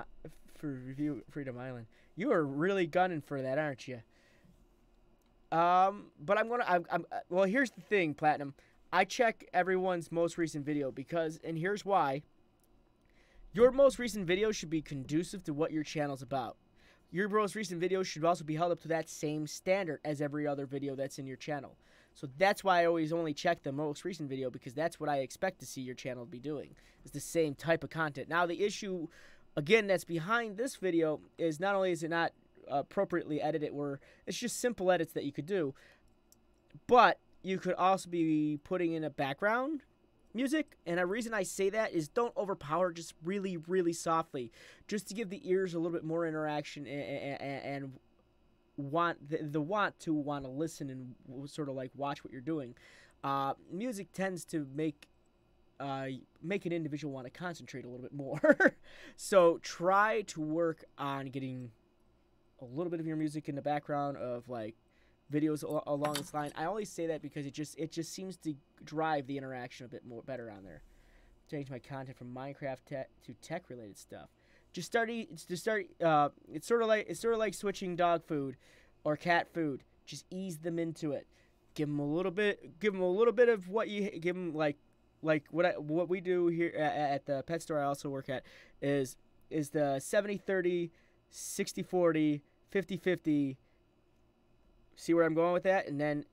A: for review Freedom Island. You are really gunning for that, aren't you? But well, here's the thing, Platinum. I check everyone's most recent video because, and here's why. Your most recent video should be conducive to what your channel's about. Your most recent video should also be held up to that same standard as every other video that's in your channel. So that's why I always only check the most recent video, because that's what I expect to see your channel be doing. It's the same type of content. Now, the issue, again, that's behind this video is not only is it not appropriately edited, where it's just simple edits that you could do, but you could also be putting in a background music. And a reason I say that is don't overpower, just really, really softly, just to give the ears a little bit more interaction and want to listen and sort of like watch what you're doing. Music tends to make an individual want to concentrate a little bit more. So try to work on getting a little bit of your music in the background of like videos along this line. I only say that because it just seems to drive the interaction a bit more better on there. Change my content from Minecraft to tech related stuff. It's sort of like switching dog food or cat food. Just ease them into it. Give them a little bit of what you give them, like what we do here at the pet store I also work at is the 70-30, 60-40, 50-50. See where I'm going with that? And then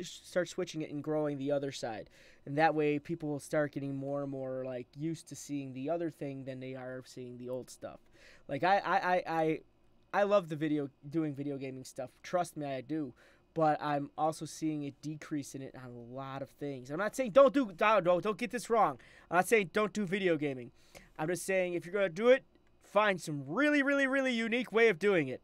A: start switching it and growing the other side. And that way people will start getting more and more like used to seeing the other thing than they are seeing the old stuff. Like I love doing video gaming stuff. Trust me, I do. But I'm also seeing a decrease in it on a lot of things. I'm not saying don't get this wrong. I'm not saying don't do video gaming. I'm just saying if you're going to do it, find some really, really, really unique way of doing it.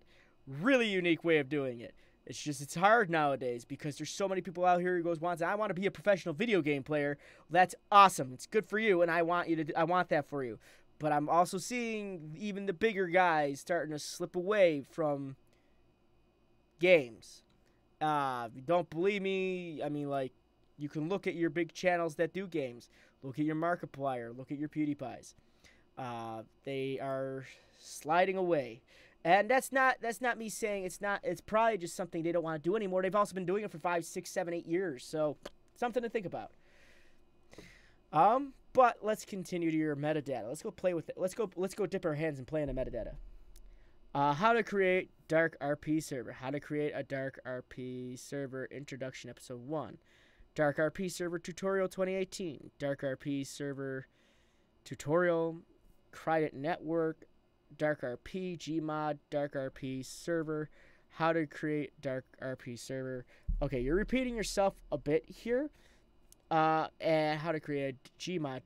A: Really unique way of doing it. It's hard nowadays because there's so many people out here who I want to be a professional video game player. Well, that's awesome. It's good for you, and I want that for you. But I'm also seeing even the bigger guys starting to slip away from games. If you don't believe me, I mean, like, you can look at your big channels that do games. Look at your Markiplier. Look at your PewDiePies. They are sliding away. And that's not me saying it's probably just something they don't want to do anymore. They've also been doing it for 5, 6, 7, 8 years. So something to think about. But let's continue to your metadata. Let's go play with it. Let's go dip our hands and play in the metadata. How to create Dark RP server. How to create a Dark RP server introduction episode 1. Dark RP server tutorial 2018. Dark RP server tutorial. Credit network. Dark RP, Gmod, Dark RP server, how to create Dark RP server. Okay, you're repeating yourself a bit here. And how to create a Gmod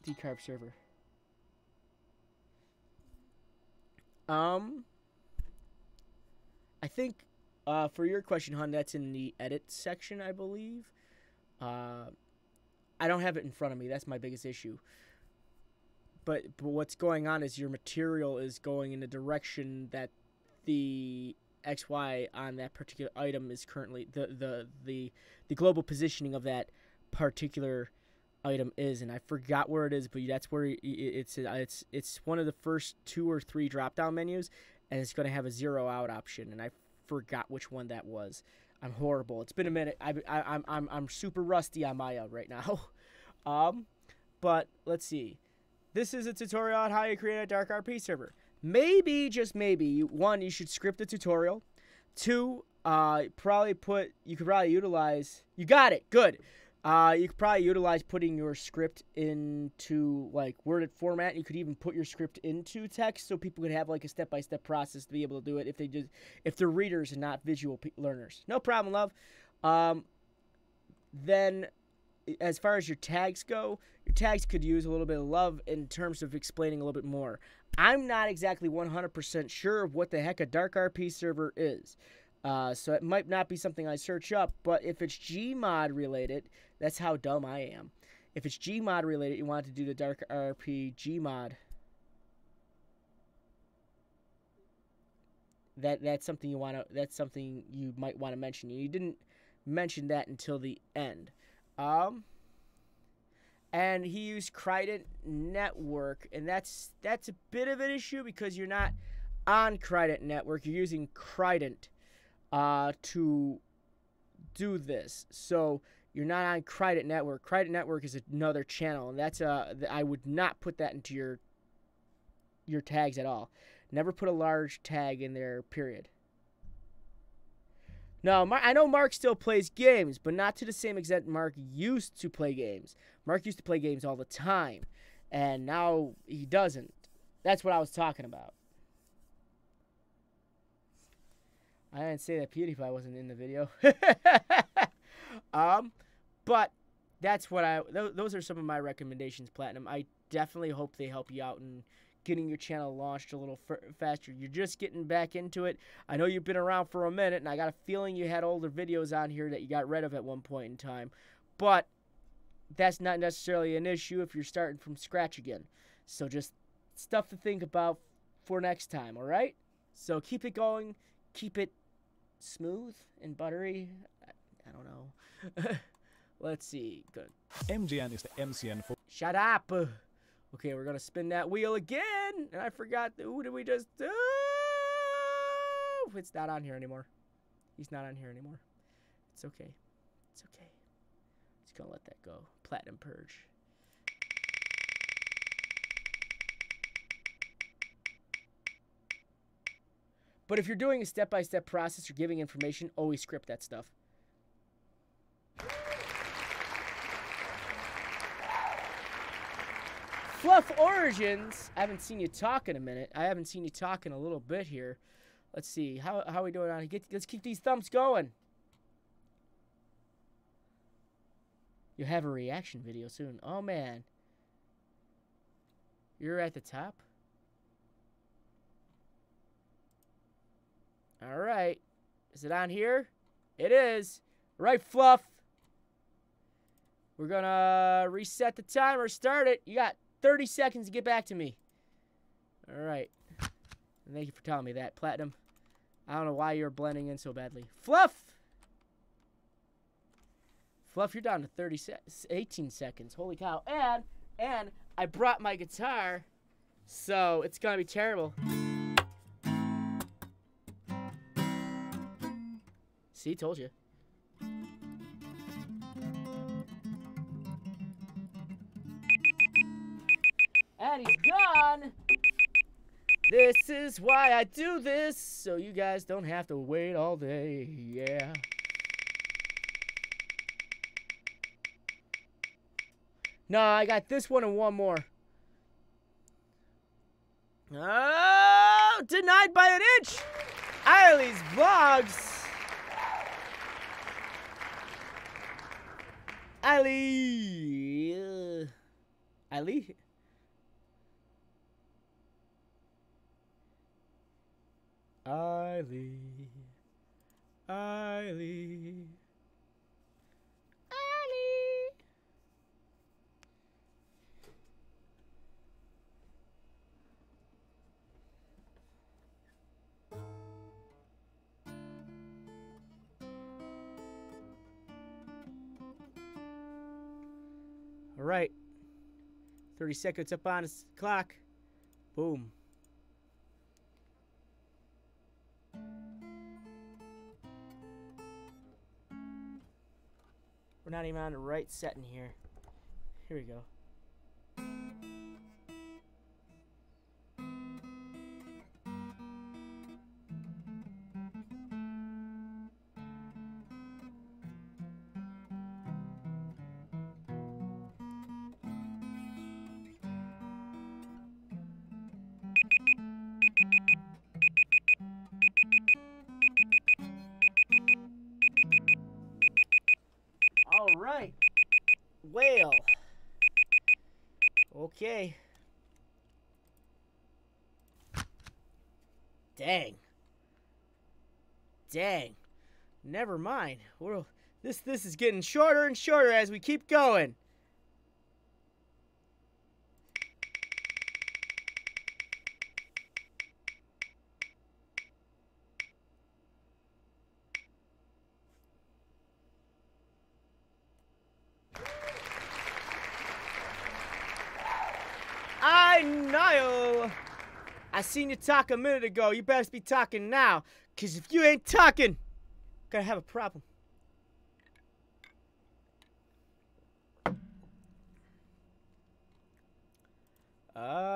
A: decarb server. I think for your question, hon, that's in the edit section, I believe. I don't have it in front of me. That's my biggest issue. But what's going on is your material is going in the direction that the XY on that particular item is currently the global positioning of that particular item is, and I forgot where it is, but that's where it's one of the first 2 or 3 drop down menus, and it's going to have a 0 out option, and I forgot which one that was. I'm horrible. It's been a minute. I'm super rusty on Maya right now. But let's see. This is a tutorial on how you create a Dark RP server. Maybe, just maybe, 1, you should script the tutorial. 2, you could probably utilize, you got it, good. You could probably utilize putting your script into like worded format. You could even put your script into text so people could have like a step-by-step process to be able to do it if they're readers and not visual learners. No problem, love. Then as far as your tags go, your tags could use a little bit of love in terms of explaining a little bit more. I'm not exactly 100% sure of what the heck a Dark RP server is. So it might not be something I search up, but if it's Gmod related, that's how dumb I am. If it's Gmod related, you want to do the Dark RP Gmod. that's something you want to. That's something you might want to mention. You didn't mention that until the end. And he used Crident Network, and that's a bit of an issue because you're not on Crident Network. You're using Crident to do this. So you're not on Crident Network. Crident Network is another channel, and that's I would not put that into your tags at all. Never put a large tag in there, period. No, I know Mark still plays games, but not to the same extent Mark used to play games. Mark used to play games all the time, and now he doesn't. That's what I was talking about. I didn't say that PewDiePie wasn't in the video. But that's what those are some of my recommendations, Platinum. I definitely hope they help you out in getting your channel launched a little faster. You're just getting back into it. I know you've been around for a minute, and I got a feeling you had older videos on here that you got rid of at one point in time. But that's not necessarily an issue if you're starting from scratch again. So just stuff to think about for next time, all right? So keep it going. Keep it smooth and buttery. I don't know. Let's see. Good.
B: MGN is the MCN for...
A: Shut up. Okay, we're going to spin that wheel again. And I forgot, who did we just do? It's not on here anymore. He's not on here anymore. It's okay. It's okay. Just going to let that go. Platinum Purge. But if you're doing a step-by-step process or giving information, always script that stuff. Fluff Origins. I haven't seen you talk in a minute. I haven't seen you talk in a little bit here. Let's see. How are we doing on here? Let's keep these thumbs going. You'll have a reaction video soon. Oh, man. You're at the top? All right. Is it on here? It is. Right, Fluff. We're going to reset the timer. Start it. You got 30 seconds to get back to me. All right. Thank you for telling me that, Platinum. I don't know why you're blending in so badly. Fluff! Fluff, you're down to 18 seconds. Holy cow. And I brought my guitar, so it's going to be terrible. See, told you. And he's gone. This is why I do this, so you guys don't have to wait all day. Yeah. No, I got this one and one more. Oh, denied by an inch. Eiley's Vlogs. Eiley. Eiley? Eiley. Eiley. Eiley. All right. 30 seconds up on his clock. Boom. We're not even on the right setting here. Here we go. All right. Well. Okay. Dang. Dang. Never mind. This is getting shorter and shorter as we keep going. I seen you talk a minute ago. You better be talking now. Because if you ain't talking, I'm going to have a problem.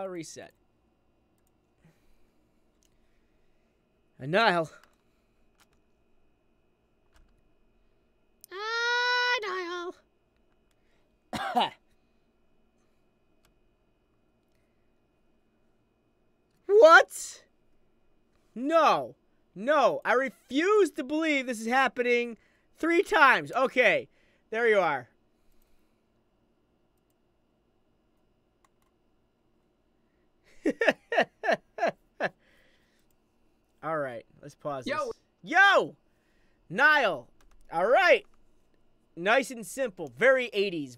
A: Reset. Niall. Niall. What? No. No. I refuse to believe this is happening 3 times. Okay. There you are. All right. Let's pause this. Yo! Niall. All right. Nice and simple. Very 80s.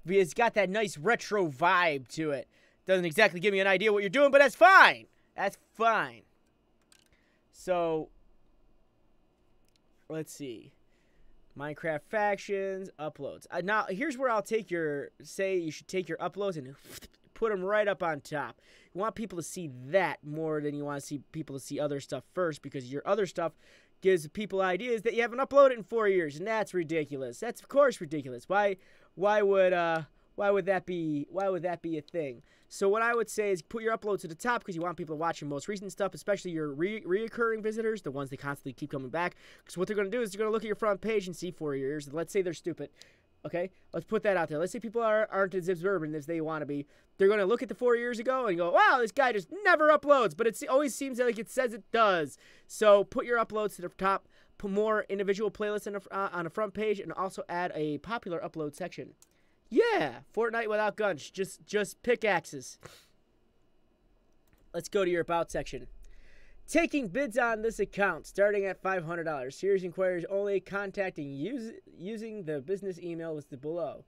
A: It's got that nice retro vibe to it. Doesn't exactly give me an idea what you're doing, but that's fine. That's fine. So, let's see. Minecraft factions, uploads. Now, here's where I'll take say you should take your uploads and put them right up on top. You want people to see that more than you want to see people to see other stuff first, because your other stuff gives people ideas that you haven't uploaded in 4 years, and that's ridiculous. That's of course ridiculous. Why would that be a thing? So what I would say is put your uploads to the top, because you want people to watch your most recent stuff, especially your reoccurring visitors, the ones that constantly keep coming back. Because what they're going to do is they're going to look at your front page and see 4 years. Let's say they're stupid. Okay? Let's put that out there. Let's say people aren't as observant as they want to be. They're going to look at the 4 years ago and go, wow, this guy just never uploads. But it always seems like it says it does. So put your uploads to the top. Put more individual playlists on the front page, and also add a popular upload section. Yeah, Fortnite without guns, just pickaxes. Let's go to your about section. Taking bids on this account, starting at $500. Serious inquiries only. Contacting using the business email listed below.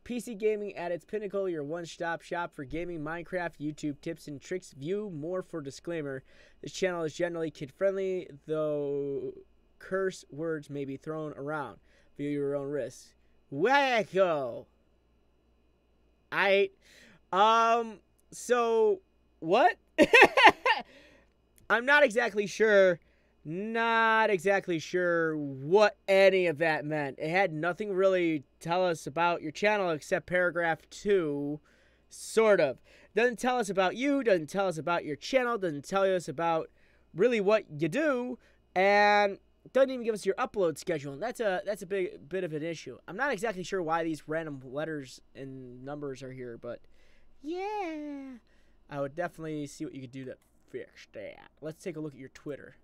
A: PC gaming at its pinnacle, your one-stop shop for gaming, Minecraft, YouTube tips and tricks. View more for disclaimer. This channel is generally kid-friendly, though curse words may be thrown around. View your own risk. Wacko. So what? I'm not exactly sure what any of that meant. It had nothing really to tell us about your channel except paragraph 2, sort of. Doesn't tell us about you, doesn't tell us about your channel, doesn't tell us about really what you do, and doesn't even give us your upload schedule, and that's a bit of an issue. I'm not exactly sure why these random letters and numbers are here, but yeah, I would definitely see what you could do to fix that. Let's take a look at your Twitter.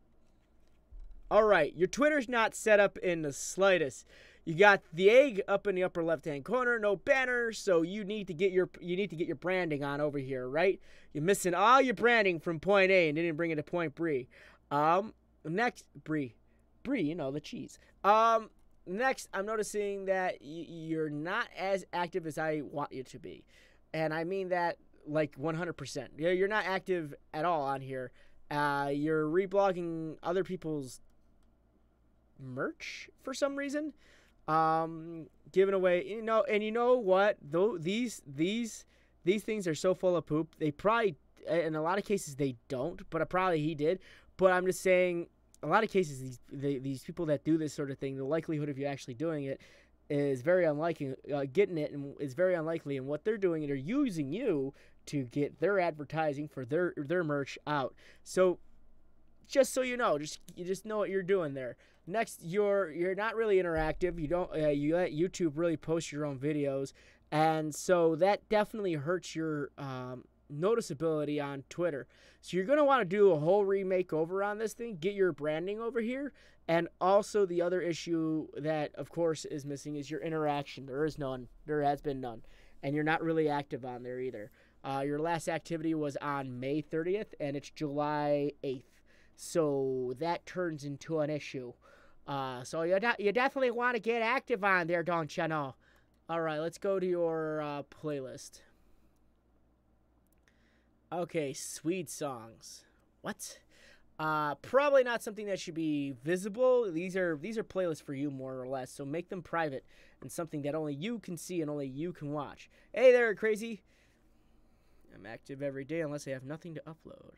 A: All right, your Twitter's not set up in the slightest. You got the egg up in the upper left-hand corner, no banner, so you need to get your branding on over here, right? You're missing all your branding from point A and didn't bring it to point B. Next, Brie, you know, the cheese. Next, I'm noticing that you're not as active as I want you to be. And I mean that like 100%. You're not active at all on here. You're reblogging other people's merch for some reason. Giving away, you know, and you know what? Though these things are so full of poop. They probably, in a lot of cases, they don't. But probably he did. But I'm just saying, a lot of cases, these people that do this sort of thing, the likelihood of you actually doing it is very unlikely. Getting it is very unlikely, and what they're doing, they're using you to get their advertising for their merch out. So, just so you know, you just know what you're doing there. Next, you're not really interactive. You don't you let YouTube really post your own videos, and so that definitely hurts your noticeability on Twitter. So you're going to want to do a whole remake over on this thing, get your branding over here, and also the other issue that, of course, is missing is your interaction. There is none. There has been none. And you're not really active on there either. Your last activity was on May 30th, and it's July 8th. So that turns into an issue. So you definitely want to get active on there, don't you know? All right, let's go to your playlist. Okay, sweet songs. What? Probably not something that should be visible. These are playlists for you, more or less. So make them private and something that only you can see and only you can watch. Hey there, crazy. I'm active every day unless I have nothing to upload.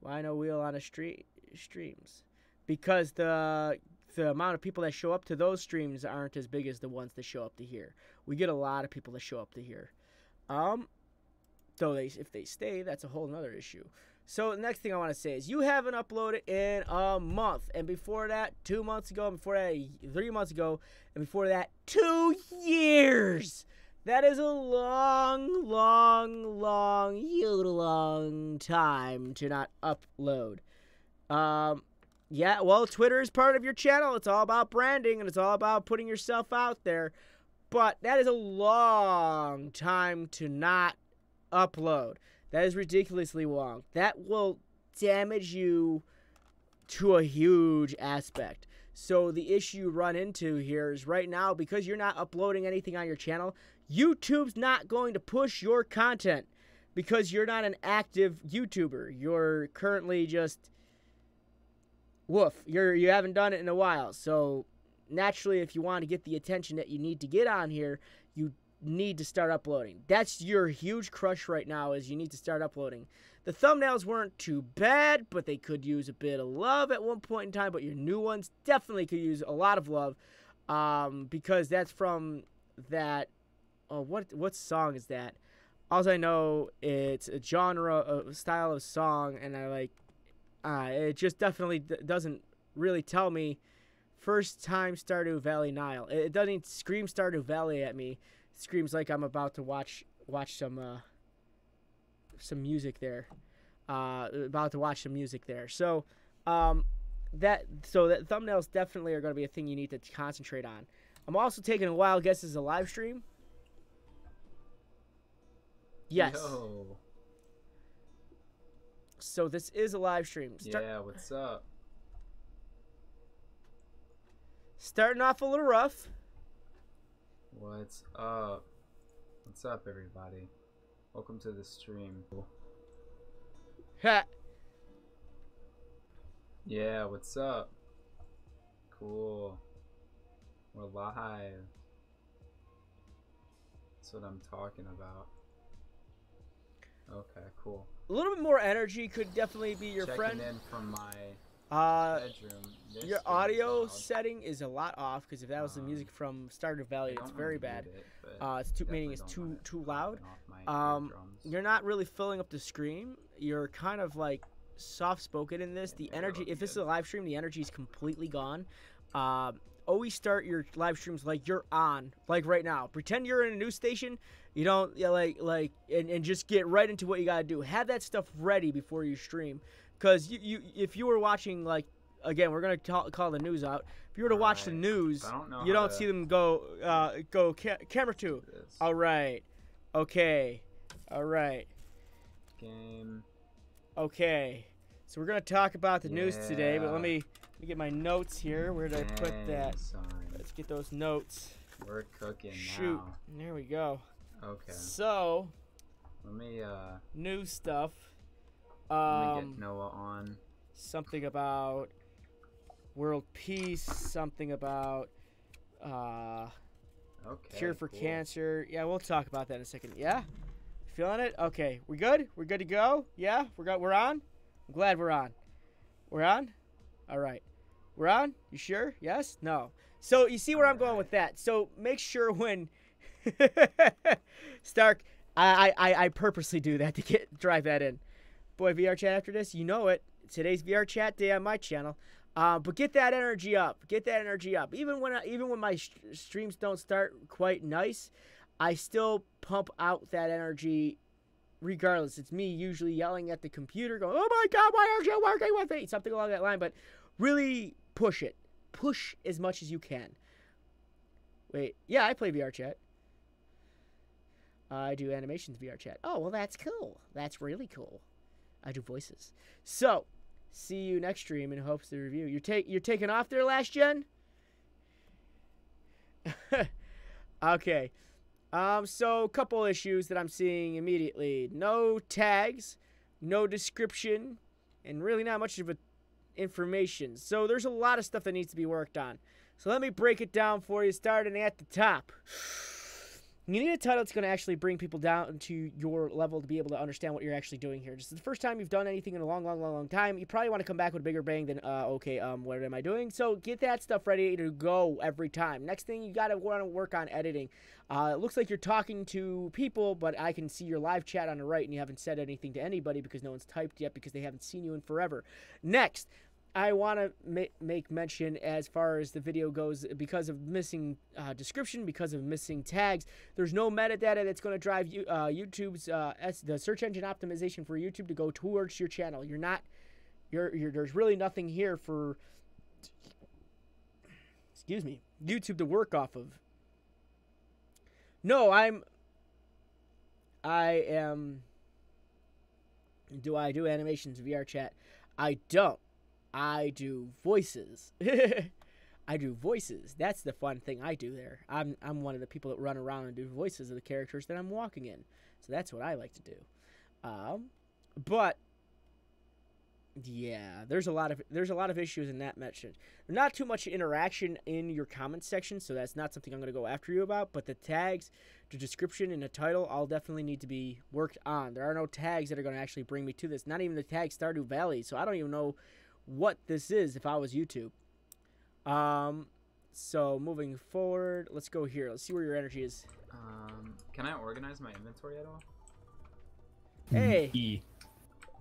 A: Why no wheel on a streams? Because the amount of people that show up to those streams aren't as big as the ones that show up to here. We get a lot of people that show up to here. Though if they stay, that's a whole nother issue. So the next thing I want to say is you haven't uploaded in a month. And before that, 2 months ago. And before that, 3 months ago. And before that, 2 years. That is a long, long, long, long time to not upload. Yeah, well, Twitter is part of your channel. It's all about branding, and it's all about putting yourself out there. But that is a long time to not upload. That is ridiculously long. That will damage you to a huge aspect. So the issue you run into here is right now, because you're not uploading anything on your channel, YouTube's not going to push your content because you're not an active YouTuber. You're currently just woof. You haven't done it in a while. So naturally, if you want to get the attention that you need to get on here, you need to start uploading. That's your huge crush right now, is you need to start uploading. The thumbnails weren't too bad, but they could use a bit of love at one point in time. But your new ones definitely could use a lot of love, because that's from that. Oh, what song is that? All I know, it's a genre, a style of song, and I like. It just definitely doesn't really tell me. First time Stardew Valley Nile. It doesn't scream Stardew Valley at me. It screams like I'm about to watch some music there. About to watch some music there. So that thumbnails definitely are going to be a thing you need to concentrate on. I'm also taking a wild guess as a live stream. Yes.
D: Yo.
A: So this is a live stream.
D: Yeah, what's up?
A: Starting off a little rough.
D: What's up? What's up, everybody? Welcome to the stream.
A: Ha.
D: Yeah, what's up? Cool. We're live. That's what I'm talking about. Okay, cool.
A: A little bit more energy could definitely be your
D: Checking
A: friend.
D: in from my bedroom. This
A: Your
D: stream is
A: audio
D: loud.
A: setting is a lot off, because if that was the music from Stardew Valley,
D: I
A: it's
D: don't
A: very
D: really
A: bad.
D: need it, but
A: It's too meaning
D: definitely
A: it's
D: don't want
A: too
D: it
A: loud.
D: popping off my eardrums.
A: You're not really filling up the screen. You're kind of like soft spoken in this. The
D: Yeah,
A: energy,
D: look
A: if this is
D: good.
A: a live stream, the energy is completely gone. Always start your live streams like you're on, like right now. Pretend you're in a news station. You don't and just get right into what you gotta do. Have that stuff ready before you stream, because if you were watching, like, again, we're gonna call the news out. If you were to watch the
D: Alright,
A: news,
D: I don't know
A: you
D: how
A: don't
D: to
A: see them go camera two.
D: do this.
A: All right, okay, all right,
D: Game.
A: okay. So we're gonna talk about the news today, but
D: Yeah.
A: let me get my notes here. Where did I put that?
D: Game, son.
A: Let's get those notes.
D: We're cooking
A: Shoot,
D: now.
A: there we go.
D: Okay.
A: So
D: Let me
A: news stuff.
D: get Noah on.
A: Something about world peace. Something about
D: Okay.
A: cure for
D: cool.
A: cancer. Yeah, we'll talk about that in a second. Yeah, feeling it? Okay, we good? We're good to go? Yeah, we're on. I'm glad we're on. We're on. All right, we're on. You sure? Yes? No. So you see where I'm going with that. So make sure when Stark, I purposely do that to drive that in. Boy, VR chat after this, you know it. Today's VR chat day on my channel. But get that energy up. Get that energy up. Even when my streams don't start quite nice, I still pump out that energy regardless. It's me usually yelling at the computer going, "Oh my God, why aren't you working with me?" Something along that line. But really push it. Push as much as you can. Wait. Yeah, I play VR chat. I do animations VR chat. Oh, well, that's cool. That's really cool. I do voices. So, see you next stream in hopes to review. You're taking off there, last gen? Okay. So a couple issues that I'm seeing immediately. No tags, no description, and really not much of a information. So there's a lot of stuff that needs to be worked on. So let me break it down for you, starting at the top. You need a title that's going to actually bring people down to your level to be able to understand what you're actually doing here. Just the first time you've done anything in a long time, you probably want to come back with a bigger bang than, what am I doing? So get that stuff ready to go every time. Next thing, you got to want to work on editing. It looks like you're talking to people, but I can see your live chat on the right, and you haven't said anything to anybody because no one's typed yet because they haven't seen you in forever. Next, I want to make mention as far as the video goes, because of missing description, because of missing tags, there's no metadata that's going to drive YouTube's the search engine optimization for YouTube to go towards your channel. There's really nothing here for, excuse me, YouTube to work off of. No, I am. Do I do animations VR chat? I don't. I do voices. I do voices. That's the fun thing I do there. I'm one of the people that run around and do voices of the characters that I'm walking in. So that's what I like to do. But yeah, there's a lot of issues in that mention. Not too much interaction in your comments section, so that's not something I'm going to go after you about. But the tags, the description, and the title all definitely need to be worked on. There are no tags that are going to actually bring me to this. Not even the tag Stardew Valley. So I don't even know what this is if I was YouTube. So moving forward, let's go here. Let's see where your energy is.
D: Can I organize my inventory at all?
A: Hey.
B: E.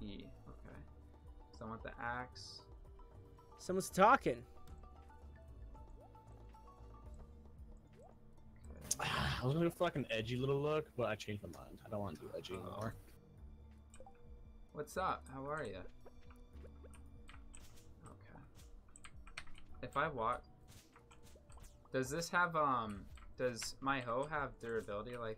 D: E. Okay. So I want the axe.
A: Someone's talking.
D: Okay.
B: I was gonna go for like an edgy little look, but I changed my mind. I don't want to do edgy anymore.
D: What's up? How are you? If I walk, does this have does my hoe have durability like?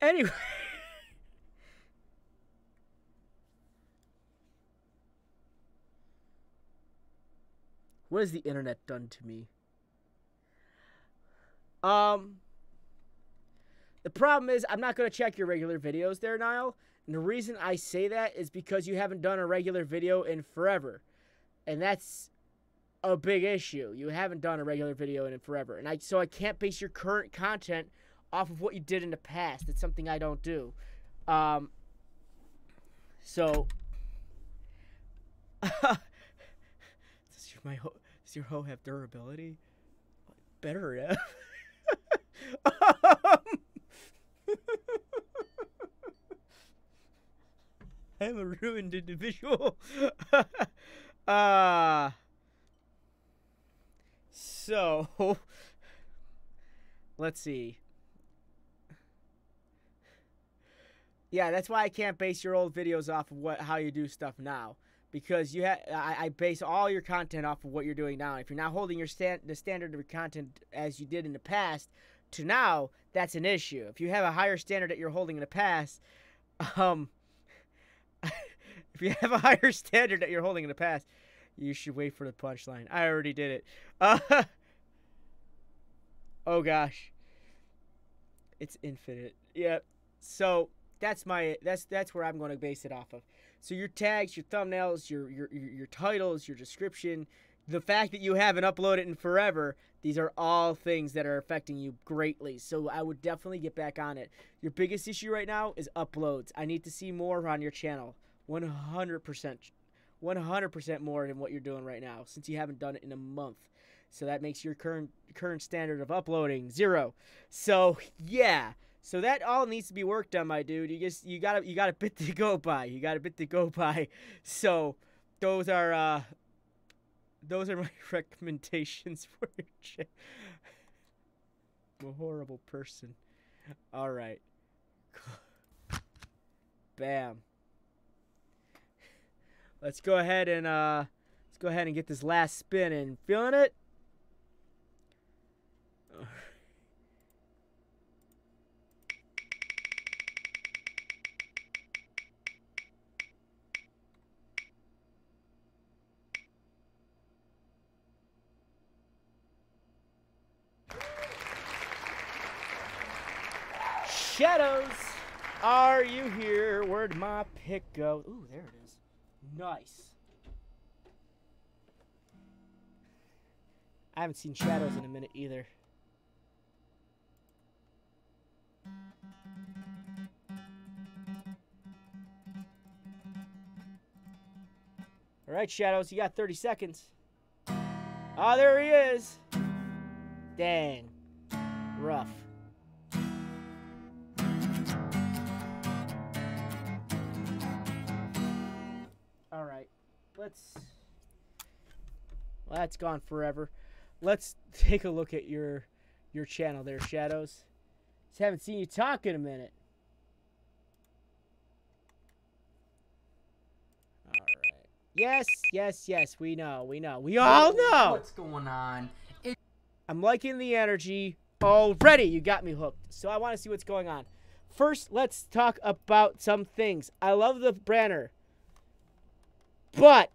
A: Anyway. What has the internet done to me? The problem is I'm not going to check your regular videos there, Niall. And the reason I say that is because you haven't done a regular video in forever. And that's a big issue. You haven't done a regular video in forever. And so I can't base your current content off of what you did in the past. It's something I don't do. So does your hoe have durability? Better have. I'm a ruined individual. So let's see. Yeah, that's why I can't base your old videos off of how you do stuff now, because I base all your content off of what you're doing now. If you're not holding your the standard of your content as you did in the past to now, that's an issue. If you have a higher standard that you're holding in the past, if you have a higher standard that you're holding in the past, you should wait for the punchline. I already did it. Oh gosh, it's infinite. Yep. So that's where I'm going to base it off of. So your tags, your thumbnails, your titles, your description, the fact that you haven't uploaded in forever, these are all things that are affecting you greatly. So I would definitely get back on it. Your biggest issue right now is uploads. I need to see more on your channel. 100%. 100% more than what you're doing right now, since you haven't done it in a month. So that makes your current standard of uploading 0. So yeah. So that all needs to be worked on, my dude. You got a bit to go by. You got a bit to go by. So those are my recommendations for your channel. I'm a horrible person. All right. Bam. Let's go ahead and get this last spin in. Feeling it? Shadows, are you here? Where'd my pick go? Ooh, there it is. Nice. I haven't seen shadows in a minute either. All right, Shadows, you got 30 seconds. Oh, there he is. Dang. Rough. All right. Well, that's gone forever. Let's take a look at your channel there, Shadows. Just haven't seen you talk in a minute. All right. Yes. We know. We all know.
E: What's going on?
A: I'm liking the energy already. You got me hooked. So I want to see what's going on. First, let's talk about some things. I love the banner. But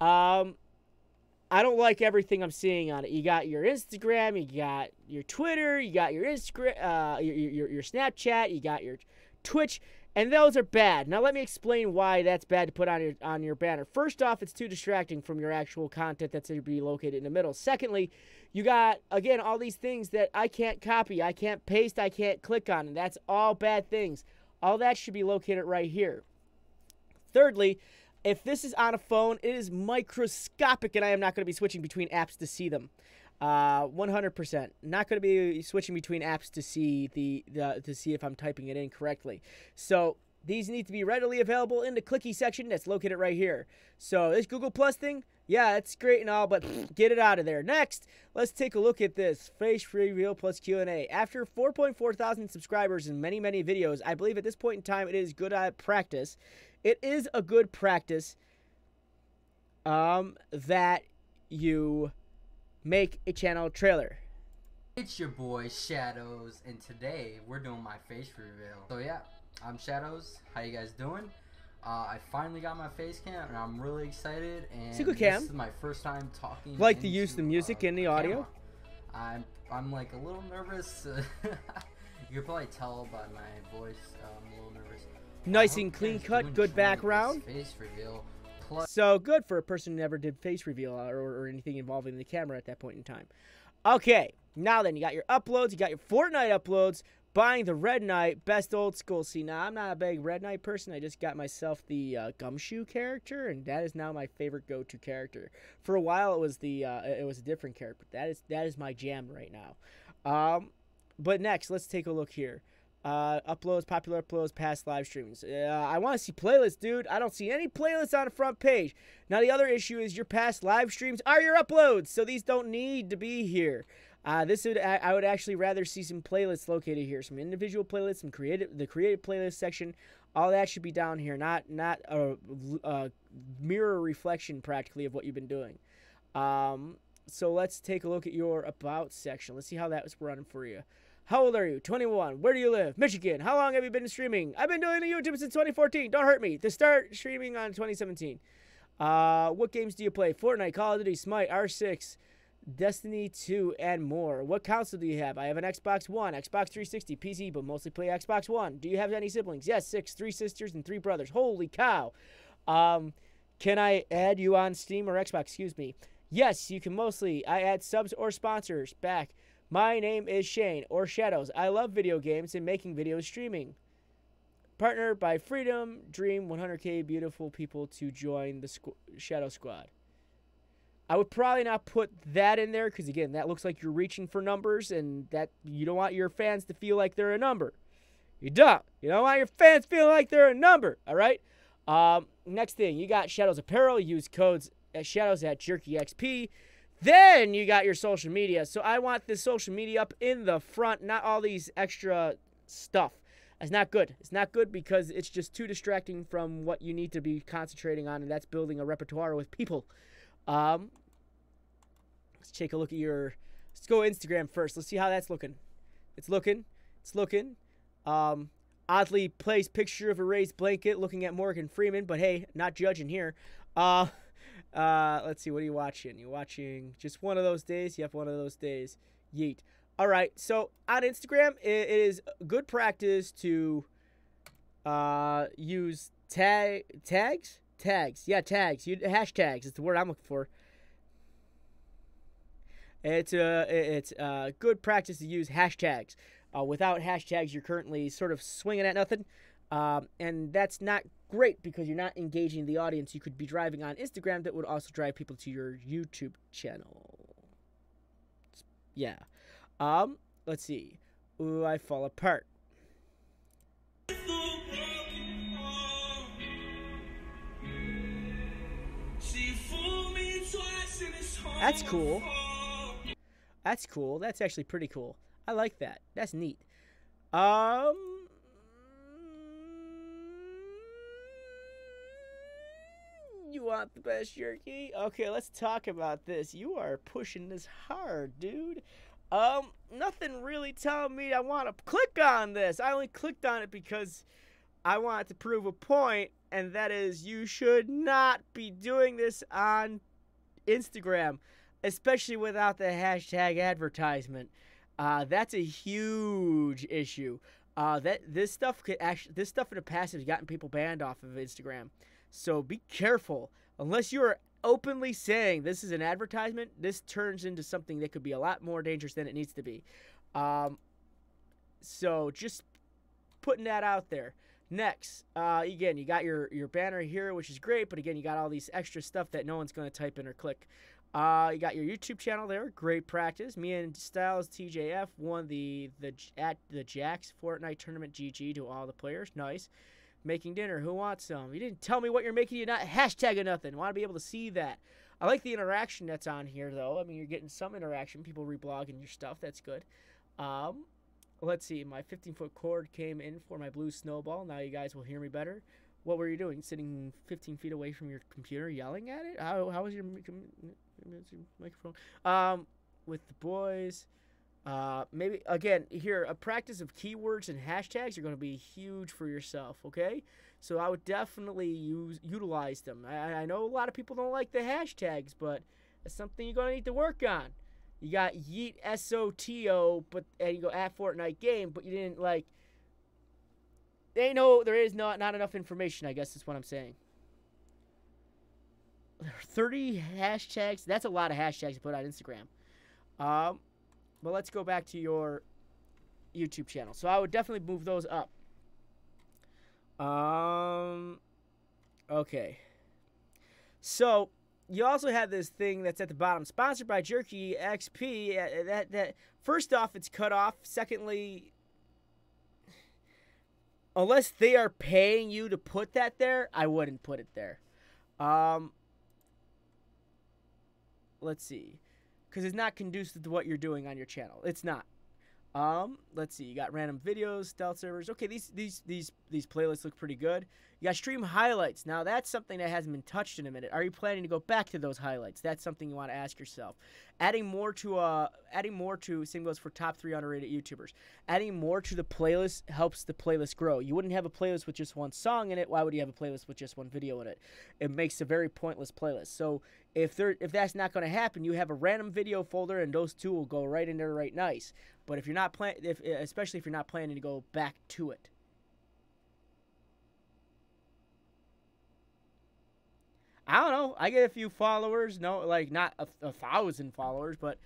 A: I don't like everything I'm seeing on it. You got your Instagram, you got your Twitter, you got your Instagram, your Snapchat, you got your Twitch, and those are bad. Now let me explain why that's bad to put on your banner. First off, it's too distracting from your actual content that's to be located in the middle. Secondly, you got, again, all these things that I can't copy, I can't paste, I can't click on, and that's all bad things. All that should be located right here. Thirdly, if this is on a phone, it is microscopic, and I am not going to be switching between apps to see them. 100%. Not going to be switching between apps to see to see if I'm typing it in correctly. So these need to be readily available in the clicky section that's located right here. So this Google Plus thing, yeah, it's great and all, but get it out of there. Next, let's take a look at this face reveal plus Q&A. After 4.4 thousand subscribers and many videos, I believe at this point in time it is good practice. It is a good practice that you make a channel trailer.
E: It's your boy Shadows, and today we're doing my face reveal. So yeah, I'm Shadows. How you guys doing? I finally got my face cam, and I'm really excited. And
A: Single cam.
E: This is my first time talking.
A: Like to use the music and the audio.
E: Camera. I'm like a little nervous. You can probably tell by my voice. I'm a little nervous.
A: Nice and clean cut, good background.
E: Face reveal.
A: So good for a person who never did face reveal or anything involving the camera at that point in time. Okay, now then, you got your uploads, you got your Fortnite uploads, buying the Red Knight, best old school. See, now I'm not a big Red Knight person. I just got myself the Gumshoe character, and that is now my favorite go-to character. For a while, it was a different character. That is my jam right now. But next, let's take a look here. Uploads, popular uploads, past live streams. I want to see playlists, dude. I don't see any playlists on the front page. Now, the other issue is your past live streams are your uploads, so these don't need to be here. I would actually rather see some playlists located here, some individual playlists, the creative playlist section. All that should be down here, not a mirror reflection practically of what you've been doing. So let's take a look at your about section. Let's see how that was running for you. How old are you? 21. Where do you live? Michigan. How long have you been streaming? I've been doing the YouTube since 2014. Don't hurt me. To start streaming on 2017. What games do you play? Fortnite, Call of Duty, Smite, R6, Destiny 2, and more. What console do you have? I have an Xbox One, Xbox 360, PC, but mostly play Xbox One. Do you have any siblings? Yes, 6, 3 sisters, and 3 brothers. Holy cow. Can I add you on Steam or Xbox? Excuse me. Yes, you can mostly. I add subs or sponsors back. My name is Shane, or Shadows. I love video games and making videos streaming. Partner by Freedom, Dream, 100K beautiful people to join the Shadow Squad. I would probably not put that in there because, again, that looks like you're reaching for numbers and that you don't want your fans to feel like they're a number. You don't. You don't want your fans feeling like they're a number, all right? Next thing, you got Shadows Apparel. Use codes Shadows at JerkyXP. Then you got your social media. So I want this social media up in the front, not all these extra stuff. It's not good. It's not good because it's just too distracting from what you need to be concentrating on, and that's building a repertoire with people. Let's take a look at your... Let's go Instagram first. Let's see how that's looking. It's looking. Oddly placed picture of a raised blanket looking at Morgan Freeman, but hey, not judging here. Let's see, what are you watching? You watching just one of those days? Yep, one of those days. Yeet. All right, so on Instagram, it is good practice to use Tags. Yeah, tags. Hashtags. It's the word I'm looking for. It's good practice to use hashtags. Without hashtags, you're currently sort of swinging at nothing, and that's not great because you're not engaging the audience you could be driving on Instagram that would also drive people to your YouTube channel. Yeah. Let's see. Ooh, I fall apart. That's cool. That's cool. That's actually pretty cool. I like that. That's neat. You want the best jerky? Okay, let's talk about this. You are pushing this hard, dude. Nothing really telling me I want to click on this. I only clicked on it because I wanted to prove a point, and that is you should not be doing this on Instagram, especially without the hashtag advertisement. That's a huge issue. This stuff in the past has gotten people banned off of Instagram. So be careful. Unless you're openly saying this is an advertisement, this turns into something that could be a lot more dangerous than it needs to be. So just putting that out there. Next, again, you got your banner here, which is great, but again, you got all these extra stuff that no one's going to type in or click. You got your YouTube channel there, great practice. Me and Styles TJF won at the Jax Fortnite tournament. GG to all the players, nice. Making dinner, who wants some? You didn't tell me what you're making, you're not hashtagging nothing. Want to be able to see that. I like the interaction that's on here, though. I mean, you're getting some interaction, people reblogging your stuff, that's good. Let's see, my 15-foot cord came in for my blue snowball. Now you guys will hear me better. What were you doing? Sitting 15 feet away from your computer yelling at it? How was your microphone? With the boys. Maybe, again, here, a practice of keywords and hashtags are going to be huge for yourself, okay? So I would definitely utilize them. I know a lot of people don't like the hashtags, but it's something you're going to need to work on. You got Yeet SOTO, and you go at Fortnite game, but you didn't like. There is not enough information. I guess is what I'm saying. 30 hashtags. That's a lot of hashtags to put on Instagram. But let's go back to your YouTube channel. So I would definitely move those up. Okay. So. You also have this thing that's at the bottom, sponsored by Jerky XP. That first off, it's cut off. Secondly, unless they are paying you to put that there, I wouldn't put it there. Let's see, because it's not conducive to what you're doing on your channel. It's not. Let's see. You got random videos, stealth servers. Okay, these playlists look pretty good. You got stream highlights. Now that's something that hasn't been touched in a minute. Are you planning to go back to those highlights? That's something you want to ask yourself. Adding more to same goes for top 3 underrated YouTubers. Adding more to the playlist helps the playlist grow. You wouldn't have a playlist with just one song in it. Why would you have a playlist with just one video in it? It makes a very pointless playlist. So if that's not going to happen, you have a random video folder, and those two will go right in there right nice. But if you're not especially if you're not planning to go back to it. I don't know. I get a few followers. No, like not a 1,000 followers, but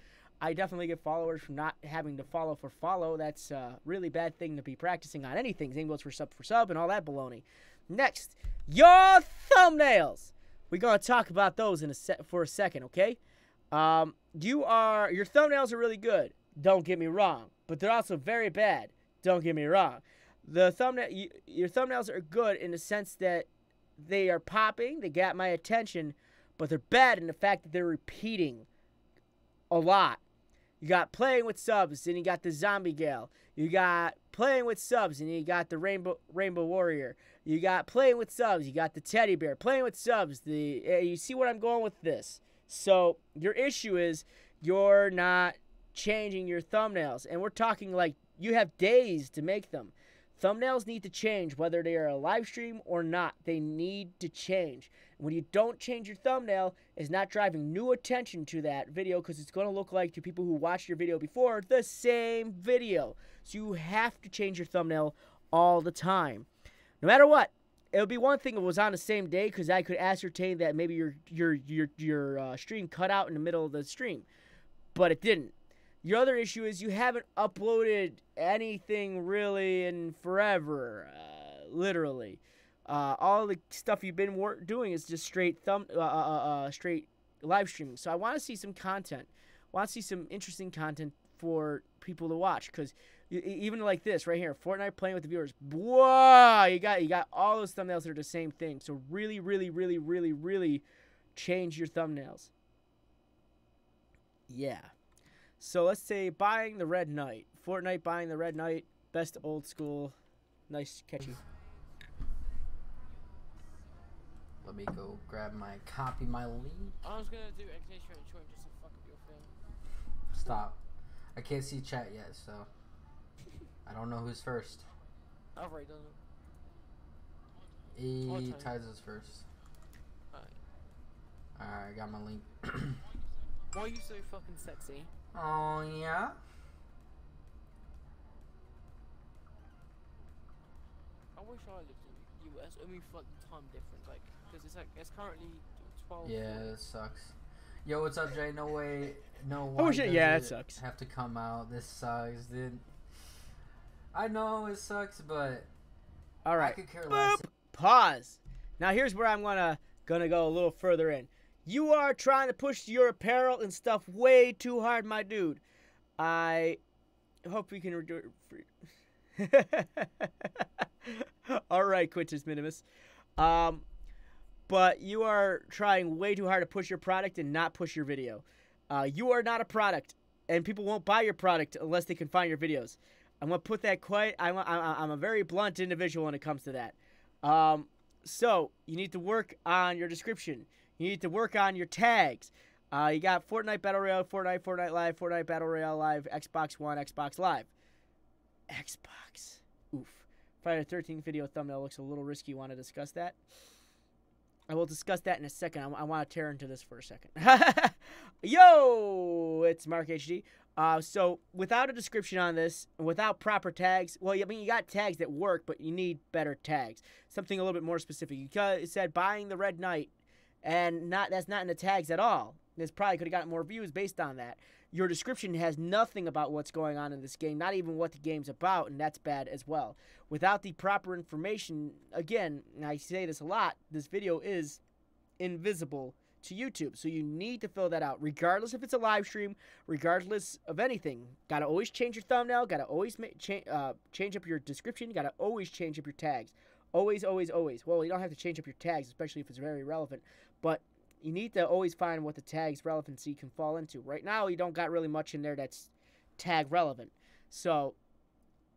A: I definitely get followers from not having to follow for follow. That's a really bad thing to be practicing on anything. Same goes for sub and all that baloney. Next, your thumbnails. We're gonna talk about those for a second, okay? Your thumbnails are really good. Don't get me wrong, but they're also very bad. Don't get me wrong. Your thumbnails are good in the sense that they are popping, they got my attention, but they're bad in the fact that they're repeating a lot. You got playing with subs, and you got the zombie gal. You got playing with subs, and you got the rainbow warrior. You got playing with subs, you got the teddy bear. Playing with subs, you see where I'm going with this. So your issue is you're not changing your thumbnails, and we're talking like you have days to make them. Thumbnails need to change whether they are a live stream or not. They need to change. When you don't change your thumbnail, it's not driving new attention to that video because it's going to look like to people who watched your video before the same video. So you have to change your thumbnail all the time. No matter what, it would be one thing if it was on the same day, because I could ascertain that maybe your stream cut out in the middle of the stream, but it didn't. Your other issue is you haven't uploaded anything really in forever, literally. All the stuff you've been doing is just straight straight live streaming. So I want to see some content. I want to see some interesting content for people to watch, because even like this right here, Fortnite playing with the viewers. Whoa, you got all those thumbnails that are the same thing. So really, really, really, really, really change your thumbnails. Yeah. So let's say buying the Red Knight. Fortnite buying the Red Knight. Best old school. Nice, catchy.
E: Let me go grab my lead.
C: I was gonna do Ignition and join just to fuck up your thing.
E: Stop. I can't see chat yet, so I don't know who's first.
C: I've already done it. What time?
E: Ties us first. Alright, I got my link.
C: Why are you so fucking sexy?
E: Oh, yeah?
C: I wish I lived in the US. I mean, fucking time difference, like, because it's currently 12.
E: Yeah, it sucks. Yo, what's up, Jay? No way. No.
A: Oh
E: why
A: shit!
E: does
A: Yeah,
E: it
A: that sucks.
E: have to come out. This sucks, dude. I know it sucks, but
A: All right.
E: I could care less.
A: Pause. Now here's where I'm gonna go a little further in. You are trying to push your apparel and stuff way too hard, my dude. I hope we can do it. All right, Quintus Minimus. But you are trying way too hard to push your product and not push your video. You are not a product, and people won't buy your product unless they can find your videos. I'm gonna put that quite. I'm a very blunt individual when it comes to that. So you need to work on your description. You need to work on your tags. You got Fortnite Battle Royale, Fortnite Live, Fortnite Battle Royale Live, Xbox One, Xbox Live. Xbox. Oof. Friday the 13th video thumbnail looks a little risky. Want to discuss that? I will discuss that in a second. I want to tear into this for a second. Yo, it's Mark HD. So without a description on this, without proper tags, well, I mean, you got tags that work, but you need better tags. Something a little bit more specific. You said buying the Red Knight, and that's not in the tags at all. This probably could have gotten more views based on that. Your description has nothing about what's going on in this game, not even what the game's about, and that's bad as well. Without the proper information, again, and I say this a lot, this video is invisible to YouTube, so you need to fill that out, regardless if it's a live stream, regardless of anything. Gotta always change your thumbnail, gotta always change up your description, gotta always change up your tags. Always, always, always. Well, you don't have to change up your tags, especially if it's very relevant, but you need to always find what the tag's relevancy can fall into. Right now, you don't got really much in there that's tag relevant. So,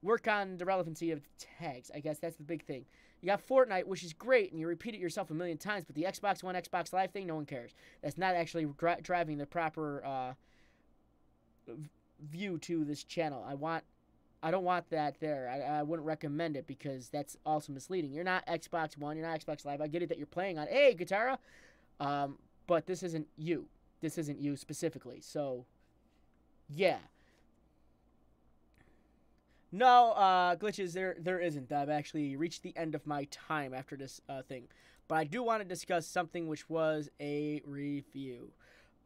A: work on the relevancy of the tags. I guess that's the big thing. You got Fortnite, which is great, and you repeat it yourself a million times, but the Xbox One, Xbox Live thing, no one cares. That's not actually driving the proper view to this channel. I don't want that there. I wouldn't recommend it because that's also misleading. You're not Xbox One, you're not Xbox Live. I get it that you're playing on, hey, Guitarra, but this isn't you. This isn't you specifically. So, yeah. No, glitches, there isn't. I've actually reached the end of my time after this thing. But I do want to discuss something which was a review.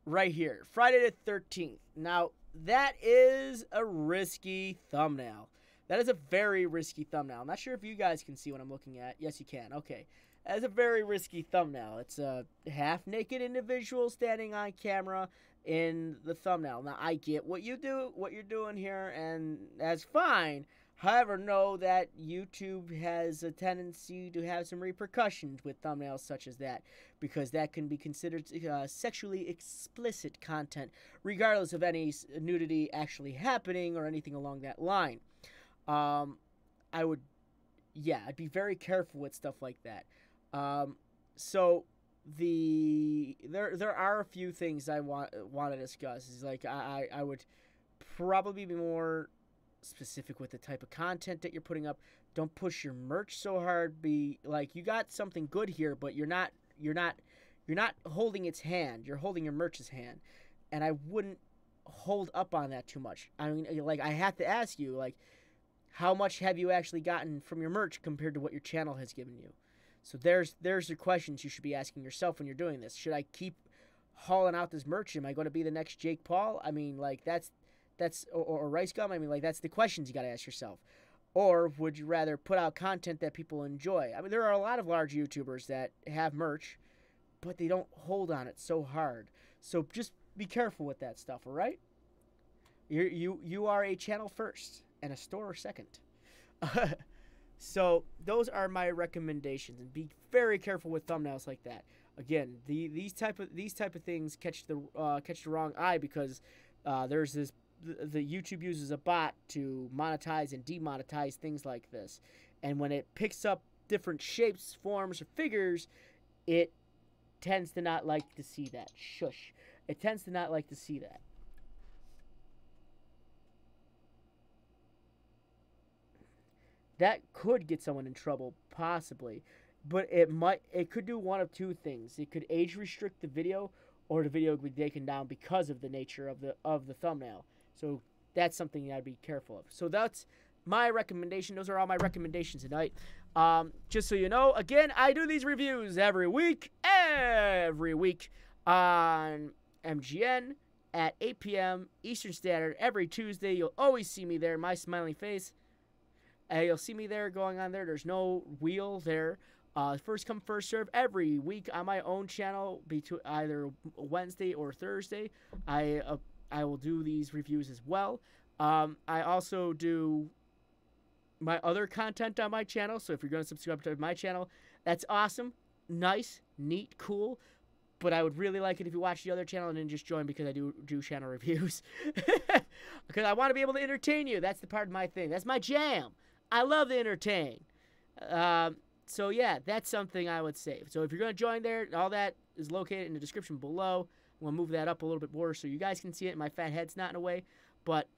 A: Right here. Friday the 13th. Now, that is a risky thumbnail. That is a very risky thumbnail. I'm not sure if you guys can see what I'm looking at. Yes, you can. Okay. That is a very risky thumbnail. It's a half-naked individual standing on camera in the thumbnail. Now, I get what you're doing here, and that's fine. However, know that YouTube has a tendency to have some repercussions with thumbnails such as that, because that can be considered sexually explicit content, regardless of any nudity actually happening or anything along that line. I'd be very careful with stuff like that. So there are a few things I want to discuss. Is like I would probably be more specific with the type of content that you're putting up. Don't push your merch so hard. Be like, you got something good here, but you're not holding its hand. You're holding your merch's hand, and I wouldn't hold up on that too much. I mean, like, I have to ask you, like, how much have you actually gotten from your merch compared to what your channel has given you? So there's the questions you should be asking yourself when you're doing this. Should I keep hauling out this merch? Am I going to be the next Jake Paul? I mean, like that's or Rice Gum. I mean, like that's the questions you got to ask yourself. Or would you rather put out content that people enjoy? I mean, there are a lot of large YouTubers that have merch, but they don't hold on it so hard. So just be careful with that stuff, all right? You are a channel first and a store second. So those are my recommendations, and be very careful with thumbnails like that. Again, these type of things catch the wrong eye because there's this. The YouTube uses a bot to monetize and demonetize things like this. And when it picks up different shapes, forms, or figures, it tends to not like to see that. Shush. It tends to not like to see that. That could get someone in trouble, possibly. But it could do one of two things. It could age restrict the video, or the video could be taken down because of the nature of the thumbnail. So that's something you gotta be careful of. So that's my recommendation. Those are all my recommendations tonight. Just so you know, again, I do these reviews every week on MGN at 8 p.m. Eastern Standard every Tuesday. You'll always see me there, my smiling face. You'll see me there going on there. There's no wheel there. First come, first serve every week on my own channel, between either Wednesday or Thursday. I will do these reviews as well. I also do my other content on my channel. So if you're going to subscribe to my channel, that's awesome, nice, neat, cool. But I would really like it if you watch the other channel and then just join because I do channel reviews. Because I want to be able to entertain you. That's the part of my thing. That's my jam. I love to entertain. So yeah, that's something I would say. So if you're going to join there, all that is located in the description below. I'm going to move that up a little bit more so you guys can see it. My fat head's not in the way, but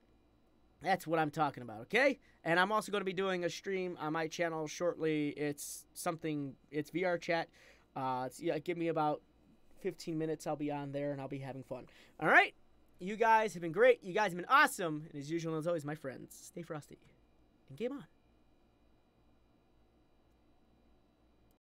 A: that's what I'm talking about, okay? And I'm also going to be doing a stream on my channel shortly. It's VR chat. Give me about 15 minutes. I'll be on there, and I'll be having fun. All right? You guys have been great. You guys have been awesome. And as usual, as always, my friends, stay frosty and game on.